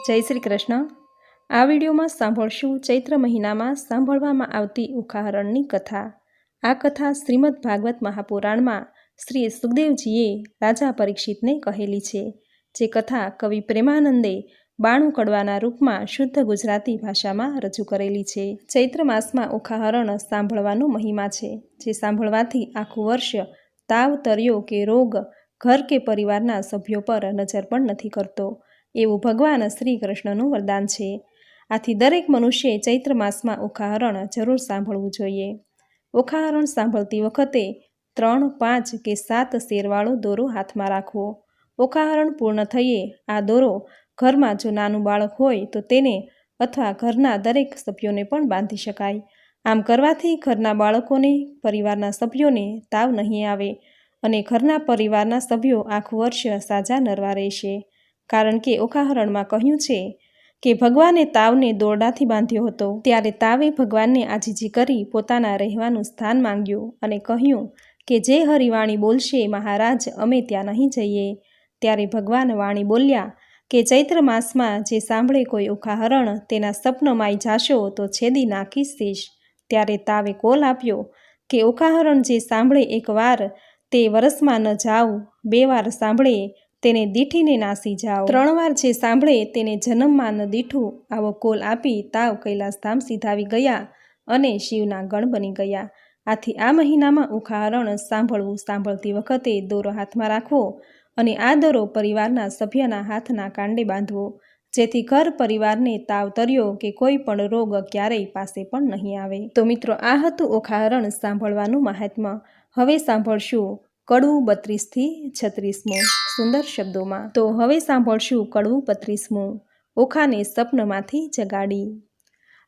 જય શ્રી કૃષ્ણ। આ વિડીયોમાં સાંભળશું ચૈત્ર મહિનામાં સાંભળવામાં આવતી ઉખાહરણની કથા। આ કથા શ્રીમદ ભાગવત મહાપુરાણમાં શ્રી સુખદેવજીએ રાજા પરીક્ષિતને કહેલી છે, જે કથા કવિ પ્રેમાનંદે 92 કડવાના રૂપમાં શુદ્ધ ગુજરાતી ભાષામાં રજૂ કરેલી છે। ચૈત્ર માસમાં ઉખાહરણ સાંભળવાનો મહિમા છે, જે સાંભળવાથી આખું વર્ષ તાવ, તરિયો કે રોગ ઘર કે પરિવારના સભ્યો પર નજર પણ નથી કરતો, એવું ભગવાન શ્રી કૃષ્ણનું વરદાન છે। આથી દરેક મનુષ્યે ચૈત્ર માસમાં ઉખાહરણ જરૂર સાંભળવું જોઈએ। ઉખાહરણ સાંભળતી વખતે 3, 5 કે 7 શેરવાળો દોરો હાથમાં રાખવો। ઉખાહરણ પૂર્ણ થઈએ આ દોરો ઘરમાં જો નાનું બાળક હોય તો તેને અથવા ઘરના દરેક સભ્યોને પણ બાંધી શકાય। આમ કરવાથી ઘરના બાળકોને, પરિવારના સભ્યોને તાવ નહીં આવે અને ઘરના પરિવારના સભ્યો આખું વર્ષ સાજા નરવા રહેશે। કારણ કે ઉખાહરણમાં કહ્યું છે કે ભગવાને તાવને દોરડાથી બાંધ્યો હતો, ત્યારે તાવે ભગવાનને આજીજી કરી પોતાના રહેવાનું સ્થાન માંગ્યું અને કહ્યું કે જે હરિવાણી બોલશે મહારાજ, અમે ત્યાં નહીં જઈએ। ત્યારે ભગવાન વાણી બોલ્યા કે ચૈત્ર માસમાં જે સાંભળે કોઈ ઉખાહરણ, તેના સપનમાંય જાશો તો છેદી નાખીશ શીશ। ત્યારે તાવે કોલ આપ્યો કે ઉખાહરણ જે સાંભળે એકવાર તે વરસમાં ન જાવ, 2 વાર સાંભળે તેને દીઠીને નાસી જાઓ, 3 વાર જે સાંભળે તેને જન્મમાં ન દીઠું। આવો કોલ આપી તાવ કૈલાસધામ સીધાવી ગયા અને શિવના ગણ બની ગયા। આથી આ મહિનામાં ઉખાહરણ સાંભળવું, સાંભળતી વખતે દોરો હાથમાં રાખવો અને આ દોરો પરિવારના સભ્યના હાથના કાંડે બાંધવો, જેથી ઘર પરિવારને તાવ, તરિયો કે કોઈ પણ રોગ ક્યારેય પાસે પણ નહીં આવે। તો મિત્રો, આ હતું ઉખાહરણ સાંભળવાનું મહાત્મ્ય। હવે સાંભળશું કડવું 32 થી 36મું સુંદર શબ્દોમાં। તો હવે સાંભળશું કડવું 32મું। ઓખાને સપનમાંથી જગાડી।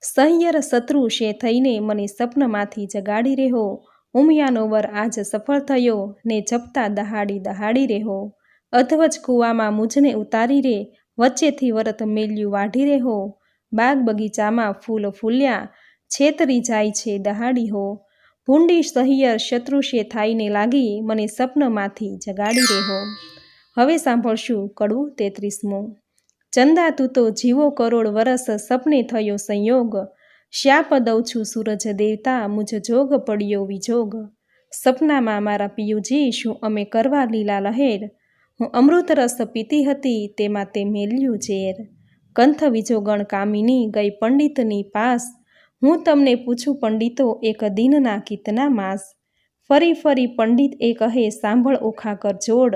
સહિયર શત્રુ શે થઈને મને સપનમાંથી જગાડી રહ્યો, ઉમિયાનો વર આજ સફળ થયો ને જપતા દહાડી દહાડી રહ્યો। અધવચ કૂવામાં મુજને ઉતારી રે, વચ્ચેથી વરત મેલ્યું વાઢી રહ્યો। બાગ બગીચામાં ફૂલ ફૂલ્યા, છેતરી જાય છે દહાડી હો। ભૂંડી સહિયર શત્રુષે થાઈને લાગી, મને સપનમાંથી જગાડી રહ્યો। હવે સાંભળશું કડવું 33મું। ચંદા તું તો જીવો કરોડ વરસ, સપને થયો સંયોગ। શ્યાપ દઉં છું સૂરજ દેવતા, મુજ જોગ પડ્યો વિજોગ। સપનામાં મારા પિયુજી શું અમે કરવા લીલા લહેર, હું અમૃત રસ પીતી હતી તેમાં તે મેલ્યું ઝેર। કંથ વિજોગણ કામિની ગઈ પંડિતની પાસ, હું તમને પૂછું પંડિતો એક દિનના કિતના માસ। ફરી ફરી પંડિત એ કહે સાંભળ ઓખા કર જોડ,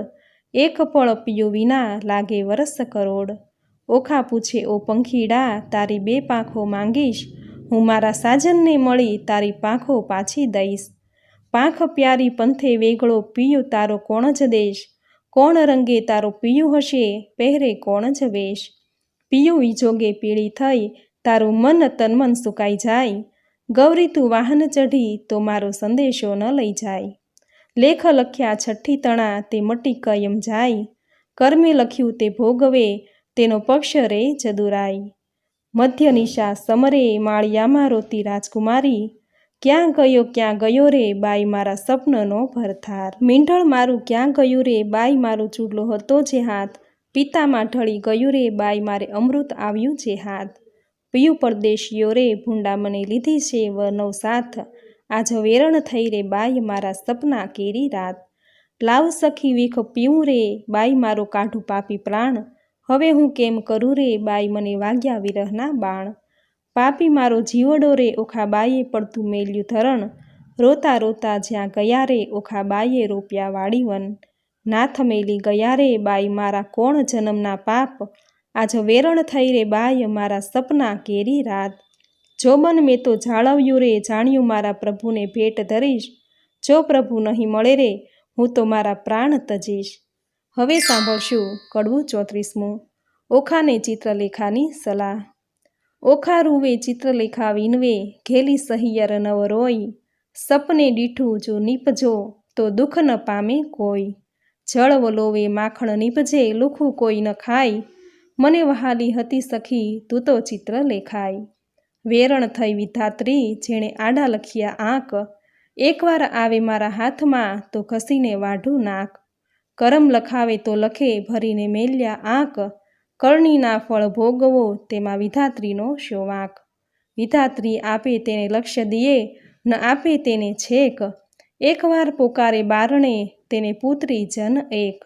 એક પળ પિયું વિના લાગે વરસ કરોડ। ઓખા પૂછે ઓ પંખીડા તારી 2 પાંખો માંગીશ, હું મારા સાજનને મળી તારી પાંખો પાછી દઈશ। પાંખ પ્યારી પંથે વેગળો પિયું તારો કોણ જ દેશ, કોણ રંગે તારો પિયું હશે પહેરે કોણ જ વેશ। પિયું વિજોગે પીળી થઈ તારું મન તનમન સુકાઈ જાય, ગૌરી તું વાહન ચઢી તો મારો સંદેશો ન લઈ જાય। લેખ લખ્યા 6ઠી તણા તે મટી કયમ જાય, કર્મે લખ્યું તે ભોગવે તેનો પક્ષ રે જદુરાય। મધ્ય નિશા સમરે માળિયામાં રોતી રાજકુમારી, ક્યાં ગયો રે બાઈ મારા સપનનો ભરથાર। મીંઢળ મારું ક્યાં ગયું રે બાઈ મારો ચૂડલો હતો જે હાથ, પિતામાં ઢળી ગયું રે બાઈ મારે અમૃત આવ્યું જે હાથ। પિયું પરદેશીયો રે ભૂંડા મને લીધી છે વરનો સાથ, આજ વેરણ થઈ રે બાઈ મારા સપના કેરી રાત। લાવ સખી વીખ પીવું રે બાઈ મારો કાઢું પાપી પ્રાણ, હવે હું કેમ કરું રે બાઈ મને વાગ્યા વિરહના બાણ। પાપી મારો જીવડો રે ઓખાબાઈએ પડતું મેલ્યું ધરણ, રોતા રોતા જ્યાં ગયા રે ઓખાબાઈએ રોપ્યા વાડીવન। નાથ મેલી ગયા રે બાઈ મારા કોણ જન્મના પાપ, આજ વેરણ થઈ રે બાઈ મારા સપના કેરી રાત। જોબન મેં તો જાળવ્યું રે જાણ્યું મારા પ્રભુને ભેટ ધરીશ, જો પ્રભુ નહીં મળે રે હું તો મારા પ્રાણ તજીશ। હવે સાંભળશું કડવું 34મું। ઓખાને ચિત્રલેખાની સલાહ। ઓખા રૂવે ચિત્રલેખા વિનવે, ઘેલી સહિયર નવ રોઈ। સપને દીઠું જો નીપજો તો દુઃખ ન પામે કોઈ। જળ વલોવે માખણ નીપજે લુખું કોઈ ન ખાય, મને વહાલી હતી સખી તું તો ચિત્ર લેખાય। વેરણ થઈ વિધાત્રી જેણે આડા લખ્યા આંક, એકવાર આવે મારા હાથમાં તો ઘસીને વાઢું નાક। કરમ લખાવે તો લખે ભરીને મેલ્યા આંક, કરણીના ફળ ભોગવો તેમાં વિધાત્રીનો શો વાંક। વિધાત્રી આપે તેને લક્ષ્ય દિયે, ન આપે તેને છેક। એકવાર પોકારે બારણે, તેને પુત્રી જન એક।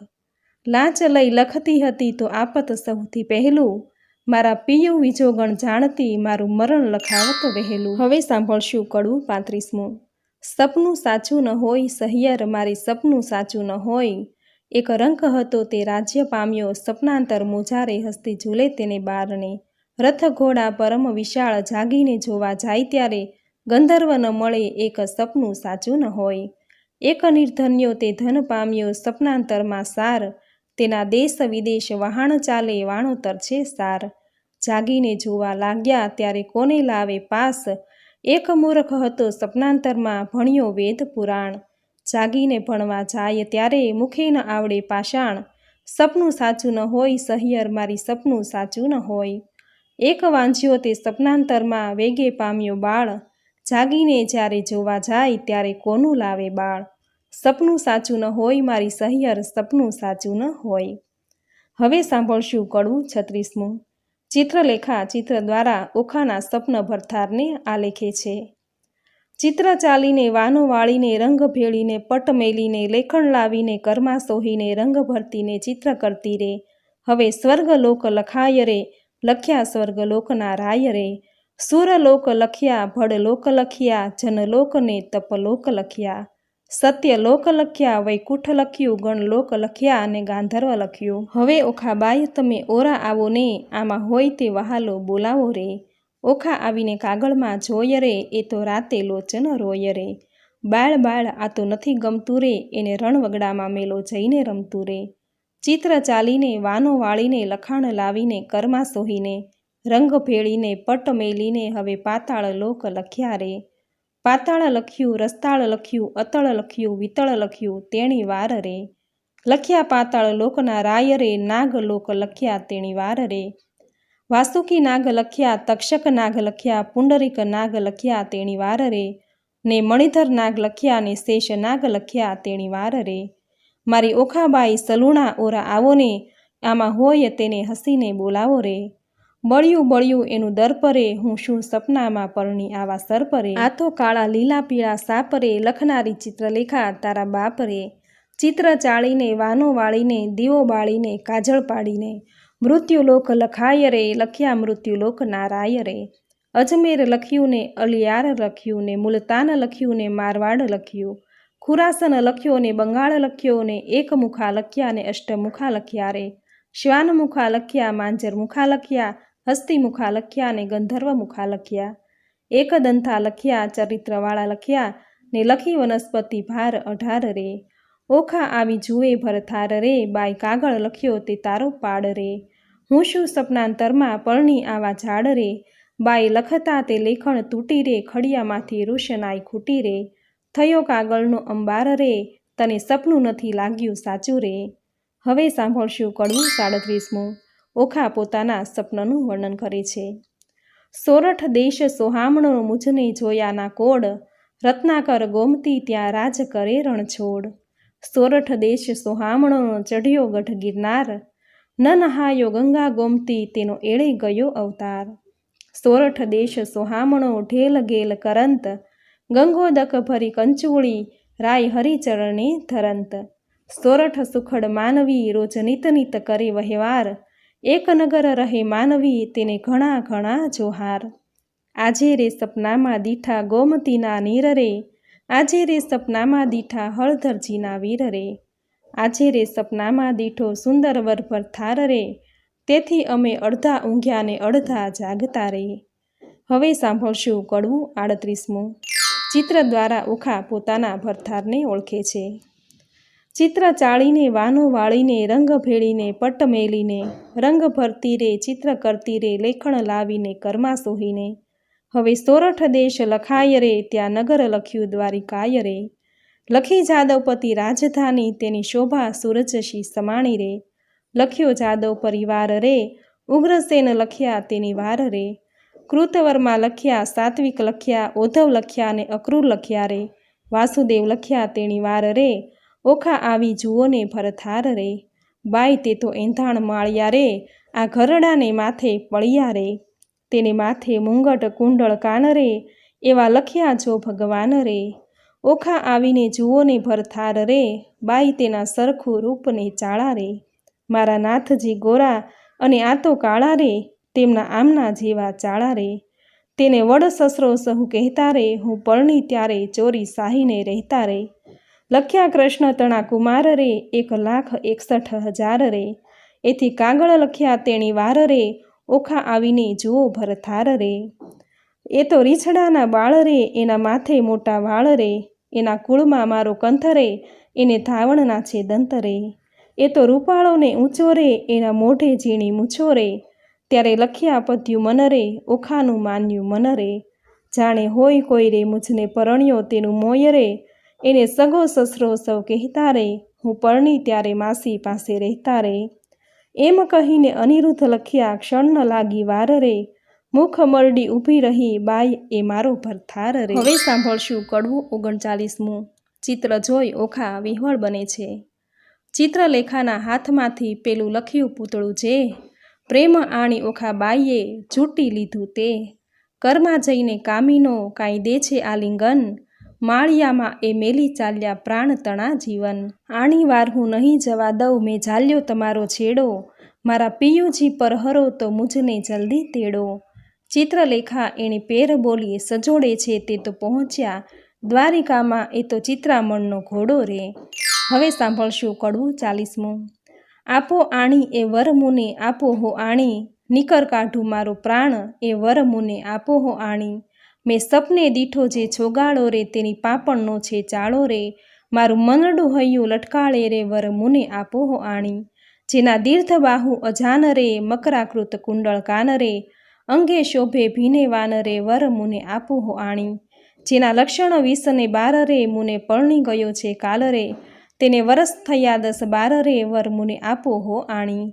લાંચ લઈ લખતી હતી તો આપત સૌથી પહેલું, મારા પિયુ વિજોગણ જાણતી મારું મરણ લખાવત વહેલું। હવે સાંભળશું કડવું 35મું। સપનું સાચું ન હોય સહિયર, મારી સપનું સાચું ન હોય। એક રંક હતો તે રાજ્ય પામ્યો, સપનાંતર મોજારે હસ્તી ઝૂલે તેને બારણે। રથ ઘોડા પરમ વિશાળ, જાગીને જોવા જાય ત્યારે ગંધર્વ ન મળે, એક સપનું સાચું ન હોય। એક નિર્ધન્યો તે ધન પામ્યો, સપનાંતરમાં સાર। તેના દેશ વિદેશ વહાણ ચાલે, વાણોતર છે સાર। જાગીને જોવા લાગ્યા ત્યારે કોને લાવે પાસ, એક મૂર્ખ હતો સપનાંતરમાં ભણ્યો વેદ પુરાણ। જાગીને ભણવા જાય ત્યારે મુખે ન આવડે પાષાણ, સપનું સાચું ન હોય સહિયર, મારી સપનું સાચું ન હોય। એક વાંઝ્યો તે સપનાંતરમાં વેગે પામ્યો બાળ, જાગીને જ્યારે જોવા જાય ત્યારે કોનું લાવે બાળ। સપનું સાચું ન હોય મારી સહિયર, સપનું સાચું ન હોય। હવે સાંભળશું કડવું 36મું। ચિત્રલેખા ચિત્ર દ્વારા ઓખાના સપન ભરથારને આલેખે છે। ચિત્ર ચાલીને વાનો વાળીને, રંગ ભેળીને પટ મેલીને, લેખણ લાવીને કરમાં સોહીને, રંગ ભરતીને ચિત્ર કરતી રે। હવે સ્વર્ગલોક લખાય રે, લખ્યા સ્વર્ગલોકના રાય રે। સુરલોક લખ્યા, ભડલોક લખ્યા, જનલોકને તપલોક લખ્યા। સત્યલોક લખ્યા, વૈકુંઠ લખ્યું, ગણલોક લખ્યા અને ગાંધર્વ લખ્યું। હવે ઓખાબાઈ તમે ઓરા આવો ને, આમાં હોય તે વહાલો બોલાવો રે। ઓખા આવીને કાગળમાં જોય રે, એ તો રાતે લોચન રોય રે। બાળ બાળ આ તો નથી ગમતું રે, એને રણવગડામાં મેલો જઈને રમતું રે। ચિત્ર ચાલીને વાનો વાળીને, લખાણ લાવીને કરમાં સોહીને, રંગ ભેળીને પટ મેલીને, હવે પાતાળ લોક લખ્યા રે। પાતાળ લખ્યું, રસ્તાળ લખ્યું, અતળ લખ્યું, વિતળ લખ્યું, તેણી વાર રે। લખ્યા પાતાળ લોકના રાય રે, નાગ લોક લખ્યા તેણી વાર રે। વાસુકી નાગ લખ્યા, તક્ષક નાગ લખ્યા, પુંડરીક નાગ લખ્યા તેણી વાર રે। ને મણિધર નાગ લખ્યા, ને શેષ નાગ લખ્યા તેણી વાર રે। મારી ઓખાબાઈ સલુણા ઓરા આવો ને, આમાં હોય તેને હસીને બોલાવો રે। બળ્યું બળ્યું એનું દર્પ રે, હું શું સપનામાં પરણી આવા સર્પ રે। આ તો કાળા લીલા પીળા સાપ રે, લખનારી ચિત્રલેખા તારા બાપ રે। ચિત્ર ચાળીને વાનો વાળીને, દીવો બાળીને કાજળ પાડીને, મૃત્યુલોક લખાય રે, લખ્યા મૃત્યુલોક નારાય રે। અજમેર લખ્યું ને અલિયાર લખ્યું, ને મુલતાન લખ્યું ને મારવાડ લખ્યું। ખુરાસન લખ્યો ને બંગાળ લખ્યો, ને એકમુખા લખ્યા ને અષ્ટમુખા લખ્યા રે। શ્વાનમુખા લખ્યા, માંજરમુખા લખ્યા, હસ્તીમુખા લખ્યા ને ગંધર્વ મુખા લખ્યા। એકદંથા લખ્યા, ચરિત્રવાળા લખ્યા, ને લખી વનસ્પતિ ભાર 18 રે। ઓખા આવી જુએ ભરથાર રે, બાઈ કાગળ લખ્યો તે તારો પાડ રે। હું શું સપનાંતરમાં પરણી આવા ઝાડ રે, બાઈ લખતા તે લેખણ તૂટી રે, ખડિયામાંથી રોશનાઈ ખૂટી રે। થયો કાગળનો અંબાર રે, તને સપનું નથી લાગ્યું સાચું રે। હવે સાંભળશું કડવું 37મું। ઓખા પોતાના સપનનું વર્ણન કરે છે। સોરઠ દેશ સોહામણો મુજને જોયાના કોડ, રત્નાકર ગોમતી ત્યાં રાજ કરે રણછોડ। સોરઠ દેશ સોહામણો ચઢ્યો ગઢ ગિરનાર, ન નહાયો ગંગા ગોમતી તેનો એળે ગયો અવતાર। સોરઠ દેશ સોહામણો ઢેલ ગેલ કરંત, ગંગોદક ભરી કંચુળી, રાય હરિચરણે ધરંત। સોરઠ સુખડ માનવી રોજ નિત નિત કરે વહેવાર, એક નગર રહે માનવી તેને ઘણા ઘણા જોહાર। આજે રે સપનામાં દીઠા ગોમતીના નીર રે, આજે રે સપનામાં દીઠા હળધરજીના વીર રે। આજે રે સપનામાં દીઠો સુંદર વર ભરથાર રે, તેથી અમે અડધા ઊંઘ્યા ને અડધા જાગતા રે। હવે સાંભળશું કડવું 38મું। ચિત્ર દ્વારા ઓખા પોતાના ભરથારને ઓળખે છે। ચિત્ર ચાળીને વાનો વાળીને, રંગ ભેળીને પટ મેલીને, રંગ ભરતી રે, ચિત્ર કરતી રે, લેખણ લાવીને કરમાં સોહીને, હવે સોરઠ દેશ લખાય રે, ત્યાં નગર લખ્યું દ્વારિકાય રે। લખી જાદવપતિ રાજધાની, તેની શોભા સૂરજશી સમાણી રે। લખ્યો જાદવ પરિવાર રે, ઉગ્રસેન લખ્યા તેની વાર રે। કૃતવર્મા લખ્યા, સાત્વિક લખ્યા, ઓધવ લખ્યા ને અક્રૂર લખ્યા રે। વાસુદેવ લખ્યા તેણી વાર રે, ઓખા આવી જુઓ ને ભરથાર રે। બાઈ તે તો એંધાણ માળિયા રે, આ ઘરડાને માથે પળિયા રે, તેને માથે મુંગટ કુંડળ કાન રે, એવા લખ્યા જો ભગવાન રે. ઓખા આવીને જુઓને ભરથાર રે, બાઈ તેના સરખું રૂપને ચાળા રે. મારા નાથજી ગોરા અને આ તો કાળા રે, તેમના આમના જેવા ચાળા રે. તેને વડ સસરો સહુ કહેતા રે, હું પરણી ત્યારે ચોરી સાહીને રહેતા રે. લખ્યા કૃષ્ણ તણા કુમાર રે, 1,61,000 રે. એથી કાગળ લખ્યા તેણી વાર રે, ઓખા આવીને જુઓ ભરથાર રે. એ તો રીછડાના બાળ રે, એના માથે મોટા વાળ રે. એના કુળમાં મારો કંથ રે, એને ધાવણના છે દંત રે. એ તો રૂપાળો ને ઊંચો રે, એના મોઢે ઝીણી મૂછો રે. ત્યારે લખ્યા પદ્યું મન રે, ઓખાનું માન્યું મન રે. જાણે હોય કોઈ રે મુझને પરણ્યો તેનું મોય રે, એને સગો સસરો સૌ કહેતા રે, હું પરણી ત્યારે માસી પાસે રહેતા રે. એમ કહીને અનિરુદ્ધ લખ્યા ક્ષણ ન લાગી વાર રે, મુખ મરડી ઊભી રહી બાઈ એ મારો ભરથાર રે. હવે સાંભળશું કડવું 39મું. ચિત્ર જોઈ ઓખા વિહવળ બને છે. ચિત્રલેખાના હાથમાંથી પેલું લખ્યું પૂતળું જે, પ્રેમ આણી ઓખા બાઈએ ઝૂંટી લીધું તે. ઘરમાં જઈને કામીનો કાંઈ દે છે આલિંગન, માળિયામાં એ મેલી ચાલ્યા પ્રાણ તણા જીવન. આણી વાર હું નહીં જવા દઉં, મેં ઝાલ્યો તમારો છેડો, મારા પિયુજી પર હરો તો મુझને જલ્દી તેડો. ચિત્રલેખા એણે પેર બોલી સજોડે છે તે તો પહોંચ્યા દ્વારિકામાં, એ તો ચિત્રામણનો ઘોડો રે. હવે સાંભળશું કડવું 40મું. આપો આણી એ વર મુને આપો હો આણી, નીકર કાઢું મારો પ્રાણ એ વર મુને આપો હો આણી. મેં સપને દીઠો જે છોગાળો રે, તેની પાપણનો છે ચાળો રે. મારું મનડું હૈયું લટકાળે રે, વર મુને આપો હો આણી. જેના દીર્ઘ બાહુ અજાન રે, મકરાકૃત કુંડળ કાન રે. અંગે શોભે ભીને વાન રે, વર મુને આપો હો આણી. જેના લક્ષણ 20 ને 12 રે, મુને પરણી ગયો છે કાલ રે. તેને વરસ થયા 10-12 રે, વર મુને આપો હો આણી.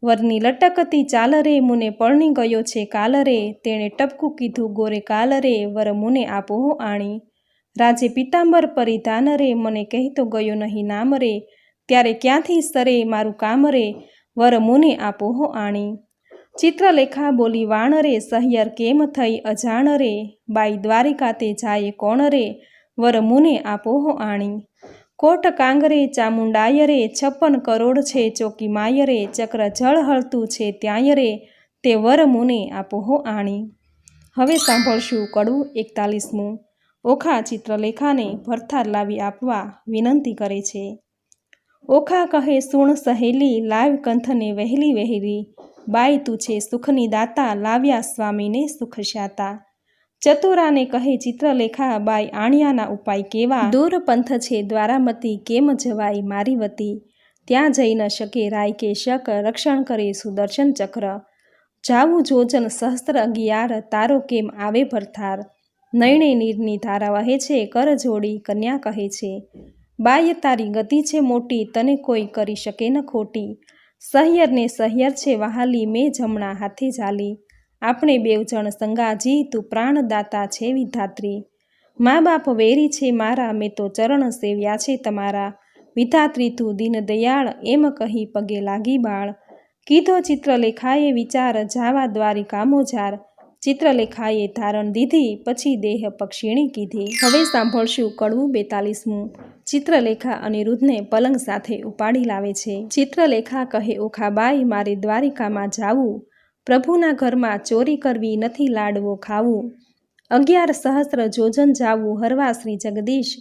વરની લટકતી ચાલ રે, મુને પરણી ગયો છે કાલ રે. તેણે ટપકું કીધું ગોરે કાલ રે, વર મુને આપો હો આણી. રાજે પિતાંબર પરિધાન રે, મને કહેતો ગયો નહીં નામ રે. ત્યારે ક્યાંથી સરે મારું કામ રે, વર મુને આપો હો આણી. ચિત્રલેખા બોલી વાણ રે, સહિયર કેમ થઈ અજાણ રે. બાઈ દ્વારિકા તે જાય કોણ રે, વર મુને આપો હો આણી. કોટ કાંગરે ચામુંડાય રે, 56 કરોડ છે ચોકી માય રે. ચક્ર જળ હળતું છે ત્યાંય રે, તે વર મુને આપો હો આણી. હવે સાંભળશું કડવું 41મું. ઓખા ચિત્રલેખાને ભરથાર લાવી આપવા વિનંતી કરે છે. ઓખા કહે સુણ સહેલી, લાવ કંથને વહેલી વહેલી. બાઈ તું છે સુખની દાતા, લાવ્યા સ્વામીને સુખ શાતા. ચતુરાને કહે ચિત્રલેખા, બાઈ આણિયાના ઉપાય કેવા. દૂર પંથ છે દ્વારામતી, કેમ જવાય મારી વતી. ત્યાં જઈ ન શકે રાય કે શક, રક્ષણ કરે સુદર્શન ચક્ર. જાવું જોજન સહસ્ત્ર 11, તારો કેમ આવે ભરથાર. નયણે નીરની ધારા વહે છે, કર જોડી કન્યા કહે છે. બાઈ તારી ગતિ છે મોટી, તને કોઈ કરી શકે ન ખોટી. સહિયરને સહિયર છે વહાલી, મેં જમણા હાથે ઝાલી. આપણે બેવ જણ સંગાજી, તું પ્રાણદાતા છે વિધાત્રી. મા બાપ વેરી છે મારા, મેં તો ચરણ સેવ્યા છે તમારા. વિધાત્રી તું દીન દયાળ, એમ કહી પગે લાગી બાળ. કીધો ચિત્રલેખાએ વિચાર, જાવા દ્વારિકા મોજાર. ચિત્રલેખાએ ધારણ દીધી, પછી દેહ પક્ષીણી કીધી. હવે સાંભળશું કડવું 42મું. ચિત્રલેખા અનિરુદ્ધને પલંગ સાથે ઉપાડી લાવે છે. ચિત્રલેખા કહે ઓખાબાઈ, મારે દ્વારિકામાં જાવું. પ્રભુના ઘરમાં ચોરી કરવી, નથી લાડવો ખાવું. 11 સહસ્ત્ર જોજન જાવું, હરવા શ્રી જગદીશ.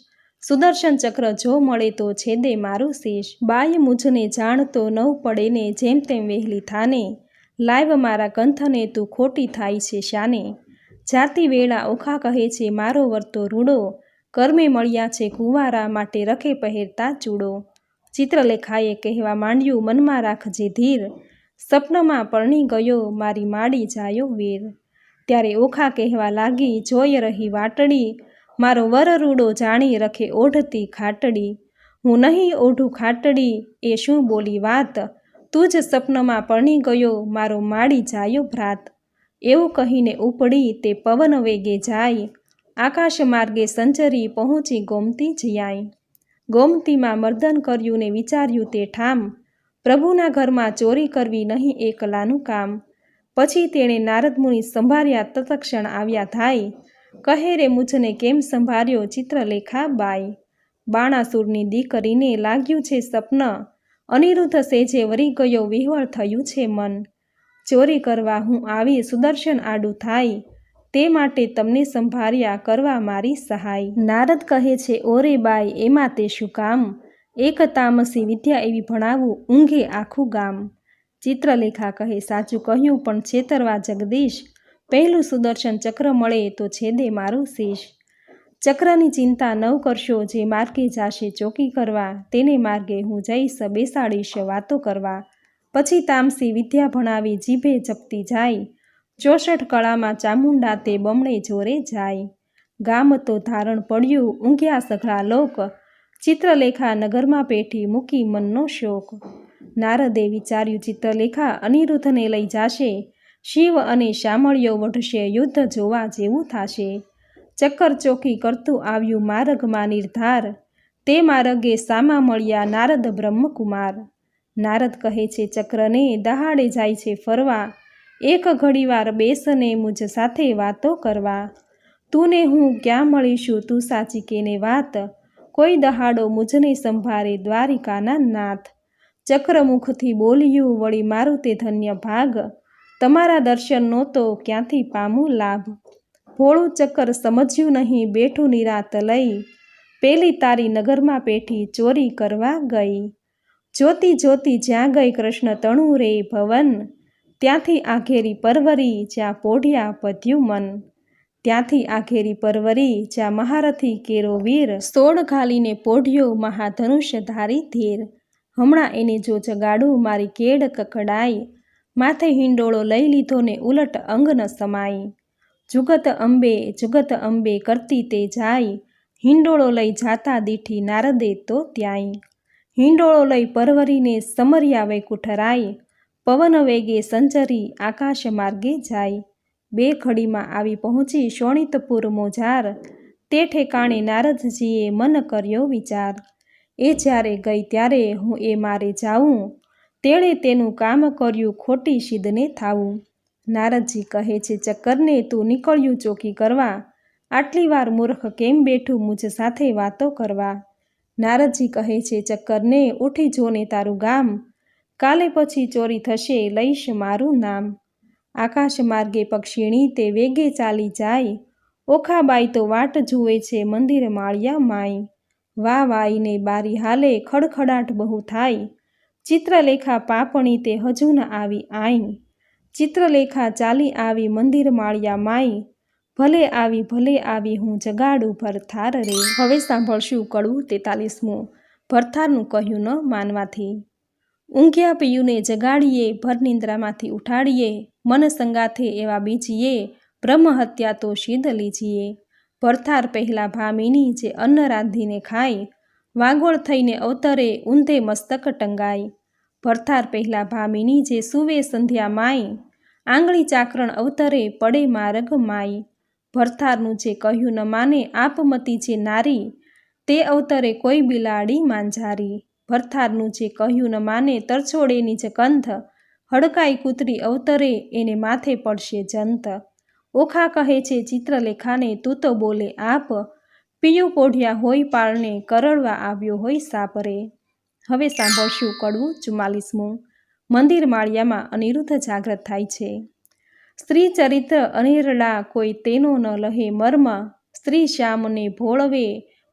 સુદર્શન ચક્ર જો મળે તો છેદે મારું શીશ. બાઈ મુझને જાણતો નવ પડે ને, જેમ તેમ વહેલી થાને. લાવ મારા કંથને, તું ખોટી થાય છે શાને. જાતી વેળા ઓખા કહે છે મારો વર્તો રૂડો. કર્મે મળ્યા છે કુંવારા, માટે રખે પહેરતા ચૂડો. ચિત્રલેખાએ કહેવા માંડ્યું, મનમાં રાખજે ધીર. સપનમાં પરણી ગયો, મારી માડી જાયો વીર. ત્યારે ઓખા કહેવા લાગી, જોઈ રહી વાટડી. મારો વર રૂડો જાણી રખે ઓઢતી ખાટડી. હું નહીં ઓઢું ખાટડી, એ શું બોલી વાત. તું જ સપનમાં પરણી ગયો, મારો માડી જાયો ભ્રાત. એવું કહીને ઉપડી તે પવન વેગે જાય. આકાશ માર્ગે સંચરી પહોંચી ગોમતી જયાય. ગોમતીમાં મર્દન કર્યું ને વિચાર્યું તે ઠામ. પ્રભુના ઘરમાં ચોરી કરવી નહીં એકલાનું કામ. પછી તેણે નારદ મુનિ સંભાળ્યા તત્ક્ષણ આવ્યા થાય. કહે રે મુझને કેમ સંભાળ્યો ચિત્રલેખા બાઈ. બાણાસુરની દીકરીને લાગ્યું છે સપન, અનિરુદ્ધ સેજે વરી ગયો વિહવળ થયું છે મન. ચોરી કરવા હું આવી સુદર્શન આડું થાય, તે માટે તમને સંભાળ્યા કરવા મારી સહાય. નારદ કહે છે ઓરે બાઈ એમાં તે શું કામ, એક તામસી વિદ્યા એવી ભણાવું ઊંઘે આખું ગામ. ચિત્રલેખા કહે સાચું કહ્યું પણ છેતરવા જગદીશ, પહેલું સુદર્શન ચક્ર મળે તો છેદે મારું શીશ. ચક્રની ચિંતા ન કરશો, જે માર્ગે જાશે ચોકી કરવા, તેને માર્ગે હું જઈશ બેસાડીશ વાતો કરવા. પછી તામસી વિદ્યા ભણાવી જીભે જપતી જાય, 64 કળામાં ચામુંડા તે બમણે જોરે જાય. ગામ તો ધારણ પડ્યું ઊંઘ્યા સઘળા લોક, ચિત્રલેખા નગરમાં પેઠી મૂકી મનનો શોક. નારદે વિચાર્યું ચિત્રલેખા અનિરુદ્ધને લઈ જાશે, શિવ અને શામળિયો વઢશે યુદ્ધ જોવા જેવું થાશે. ચક્કર ચોકી કરતું આવ્યું માર્ગમાં નિર્ધાર, તે માર્ગે સામા મળ્યા નારદ બ્રહ્મકુમાર. નારદ કહે છે ચક્રને દહાડે જાય છે ફરવા, એક ઘડીવાર બેસને મુझ સાથે વાતો કરવા. તું ને હું ક્યાં મળીશું તું સાચી કેને વાત, કોઈ દહાડો મુझને સંભાળે દ્વારિકાના નાથ. ચક્રમુખથી બોલ્યું વળી મારું તે ધન્ય ભાગ, તમારા દર્શનનો તો ક્યાંથી પામું લાભ. ભોળું ચક્કર સમજ્યું નહીં બેઠું નિરાત લઈ, પેલી તારી નગરમાં પેઠી ચોરી કરવા ગઈ. જોતી જોતી જ્યાં ગઈ કૃષ્ણ તણું રે ભવન, ત્યાંથી આઘેરી પરવરી જ્યાં પોઢ્યા પધ્યું મન. ત્યાંથી આઘેરી પરવરી જ્યાં મહારથી કેરો વીર, સોળ ઘાલીને પોઢ્યો મહાધનુષ્ય ધારી ધીર. હમણાં એને જો જગાડું મારી કેડ કકડાઈ, માથે હિંડોળો લઈ લીધો ને ઉલટ અંગ ન સમાઈ. જુગત અંબે કરતી તે જાય, હિંડોળો લઈ જાતા દીઠી નારદે તો ત્યાંય. હિંડોળો લઈ પરવરીને સમર્યા વૈકુંઠરાય, પવન વેગે સંચરી આકાશ માર્ગે જાય. 2 ઘડીમાં આવી પહોંચી શોણિતપુર મોજાર, તે ઠેકાણે નારદજીએ મન કર્યો વિચાર. એ જ્યારે ગઈ ત્યારે હું એ મારે જાઉં, તેણે તેનું કામ કર્યું ખોટી સિદ્ધને થાવું. નારદજી કહે છે ચક્કરને તું નીકળ્યું ચોકી કરવા, આટલી વાર મૂર્ખ કેમ બેઠું મુझ સાથે વાતો કરવા. નારદજી કહે છે ચક્કરને ઉઠી જોને તારું ગામ, કાલે પછી ચોરી થશે લઈશ મારું નામ. આકાશ માર્ગે પક્ષીણી તે વેગે ચાલી જાય, ઓખાબાઈ તો વાટ જુએ છે મંદિર માળિયા માય. વા વાઈને બારી હાલે ખડખડાટ બહુ થાય, ચિત્રલેખા પાપણી તે હજુ ન આવી આઈ. ચિત્રલેખા ચાલી આવી મંદિર માળિયા માય, ભલે આવી હું જગાડું ભરથાર રે. હવે સાંભળશું કડવું 43મું, ભરથારનું કહ્યું ન માનવાથી. ઊંઘ્યા પિયુને જગાડીએ, ભર નિંદ્રામાંથી ઉઠાડીએ, મન સંગાથે એવા બીજીએ, બ્રહ્મ હત્યા તો સિદ્ધ લીજીએ. ભરથાર પહેલા ભામિની જે અન્ન રાંધીને ખાય, વાગોળ થઈને અવતરે ઊંધે મસ્તક ટંગાય. ભરથાર પહેલા ભામિની જે સુવે સંધ્યા માય, આંગળી ચાકરણ અવતરે પડે માર્ગ માય. ભરથારનું જે કહ્યું ન માને આપમતી જે નારી, તે અવતરે કોઈ બિલાડી માંઝારી. ભરથારનું જે કહ્યું ન માને તરછોડેની જ કંથ, હડકાઈ કૂતરી અવતરે એને માથે પડશે જંત. ઓખા કહે છે ચિત્રલેખાને તું તો બોલે આપ, પિયું પોઢ્યા હોય પાળને કરડવા આવ્યો હોય સાપ રે. હવે સાંભળશું કડવું 44મું, મંદિર માળિયામાં અનિરુદ્ધ જાગ્રત થાય છે. સ્ત્રી ચરિત્ર અનેરડા કોઈ તેનો ન લહે મર્મ, સ્ત્રી શ્યામને ભોળવે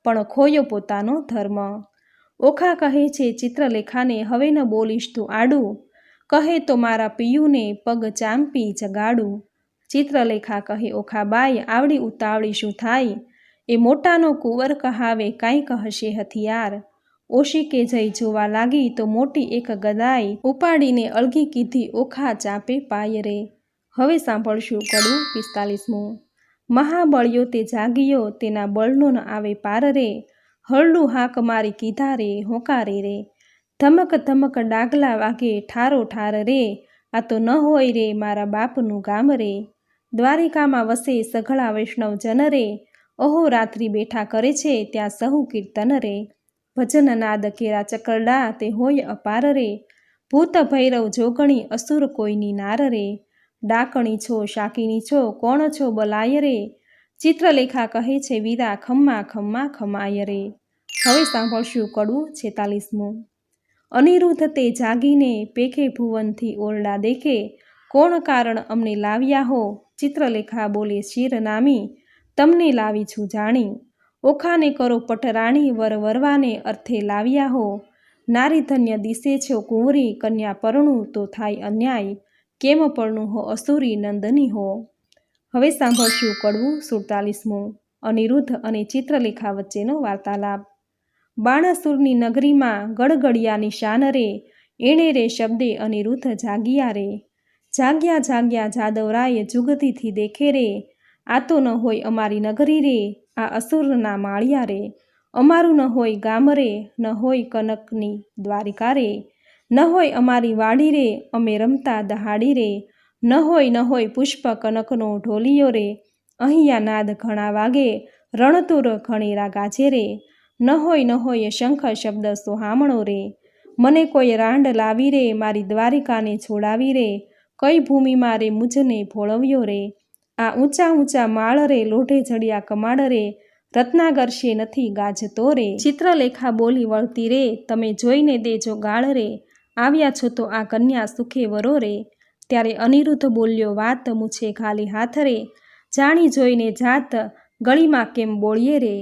પણ ખોયો પોતાનો ધર્મ. ઓખા કહે છે ચિત્રલેખાને હવે ન બોલીશ તું આડું, કહે તો મારા પિયુને પગ ચાંપી જગાડું. ચિત્રલેખા કહે ઓખાબાઈ આવડી ઉતાવળી શું થાય, એ મોટાનો કુંવર કહાવે કાંઈ કહશે હથિયાર. ઓશિકે જઈ જોવા લાગી તો મોટી એક ગદાઈ, ઉપાડીને અળગી કીધી ઓખા ચાપે પાય રે. હવે સાંભળશું કડવું 45મું, મહાબળિયો તે જાગિયો તેના બળનો ન આવે પાર રે, હરડું હાક મારી કીધા રે હોકારે રે. ધમક ધમક ડાગલા વાગે ઠારો ઠાર રે, આ તો ન હોય રે મારા બાપનું ગામ રે. દ્વારિકામાં વસે સઘળા વૈષ્ણવ જન રે, અહોરાત્રિ બેઠા કરે છે ત્યાં સહુ કીર્તન રે. ભજન નાદ કેરા ચકરડા તે હોય અપાર રે, ભૂત ભૈરવ જોગણી અસુર કોઈની નાર રે, ડાકણી છો શાકીની છો કોણ છો બલાય રે, ચિત્રલેખા કહે છે વીરા ખમ્મા ખમ્મા ખમાય રે. હવે સાંભળશું કડવું 46મું. અનિરુદ્ધ તે જાગીને પેખે ભુવનથી ઓરડા દેખે, કોણ કારણ અમને લાવ્યા હો, ચિત્રલેખા બોલે શિર નામી, તમને લાવી છું જાણી. ઓખાને કરો પટરાણી વર વરવાને અર્થે લાવ્યા હો, નારી ધન્ય દિશે છો કુંવરી કન્યા પરણું તો થાય અન્યાય, કેમ પરણું હો અસુરી નંદની હો. હવે સાંભળશું કડવું 47મું. અનિરુદ્ધ અને ચિત્રલેખા વચ્ચેનો વાર્તાલાપ. બાણાસુરની નગરીમાં ગડગડિયાની શાન રે, એણે રે શબ્દે અનિરુદ્ધ જાગ્યા રે. જાગ્યા જાગ્યા જાદવરાય જુગતીથી દેખે રે, આ તો ન હોય અમારી નગરી રે, આ અસુરના માળિયા રે. અમારું ન હોય ગામ રે, ન હોય કનકની દ્વારિકા રે, ન હોય અમારી વાડી રે, અમે રમતા દહાડી રે, ન હોય પુષ્પ કનકનો ઢોલિયો રે, અહીંયા નાદ ઘણા વાગે, રણતુર ઘણીરા ગાજે રે, ન હોય શંખ શબ્દ સોહામણો રે, મને કોઈ રાંડ લાવી રે, મારી દ્વારિકાને છોડાવી રે, કઈ ભૂમિમાં રે મુજને ભોળવ્યો રે, આ ઊંચા ઊંચા માળ રે, લોઢે જડિયા કમાડ રે, રત્નાગર્ષે નથી ગાજતો રે. ચિત્રલેખા બોલી વળતી રે, તમે જોઈને દેજો ગાળ રે, આવ્યા છો તો આ કન્યા સુખે વરો રે. ત્યારે અનિરુદ્ધ બોલ્યો વાત મૂછે ખાલી હાથ રે, જાણી જોઈને જાત ગળીમાં કેમ બોળીએ રે,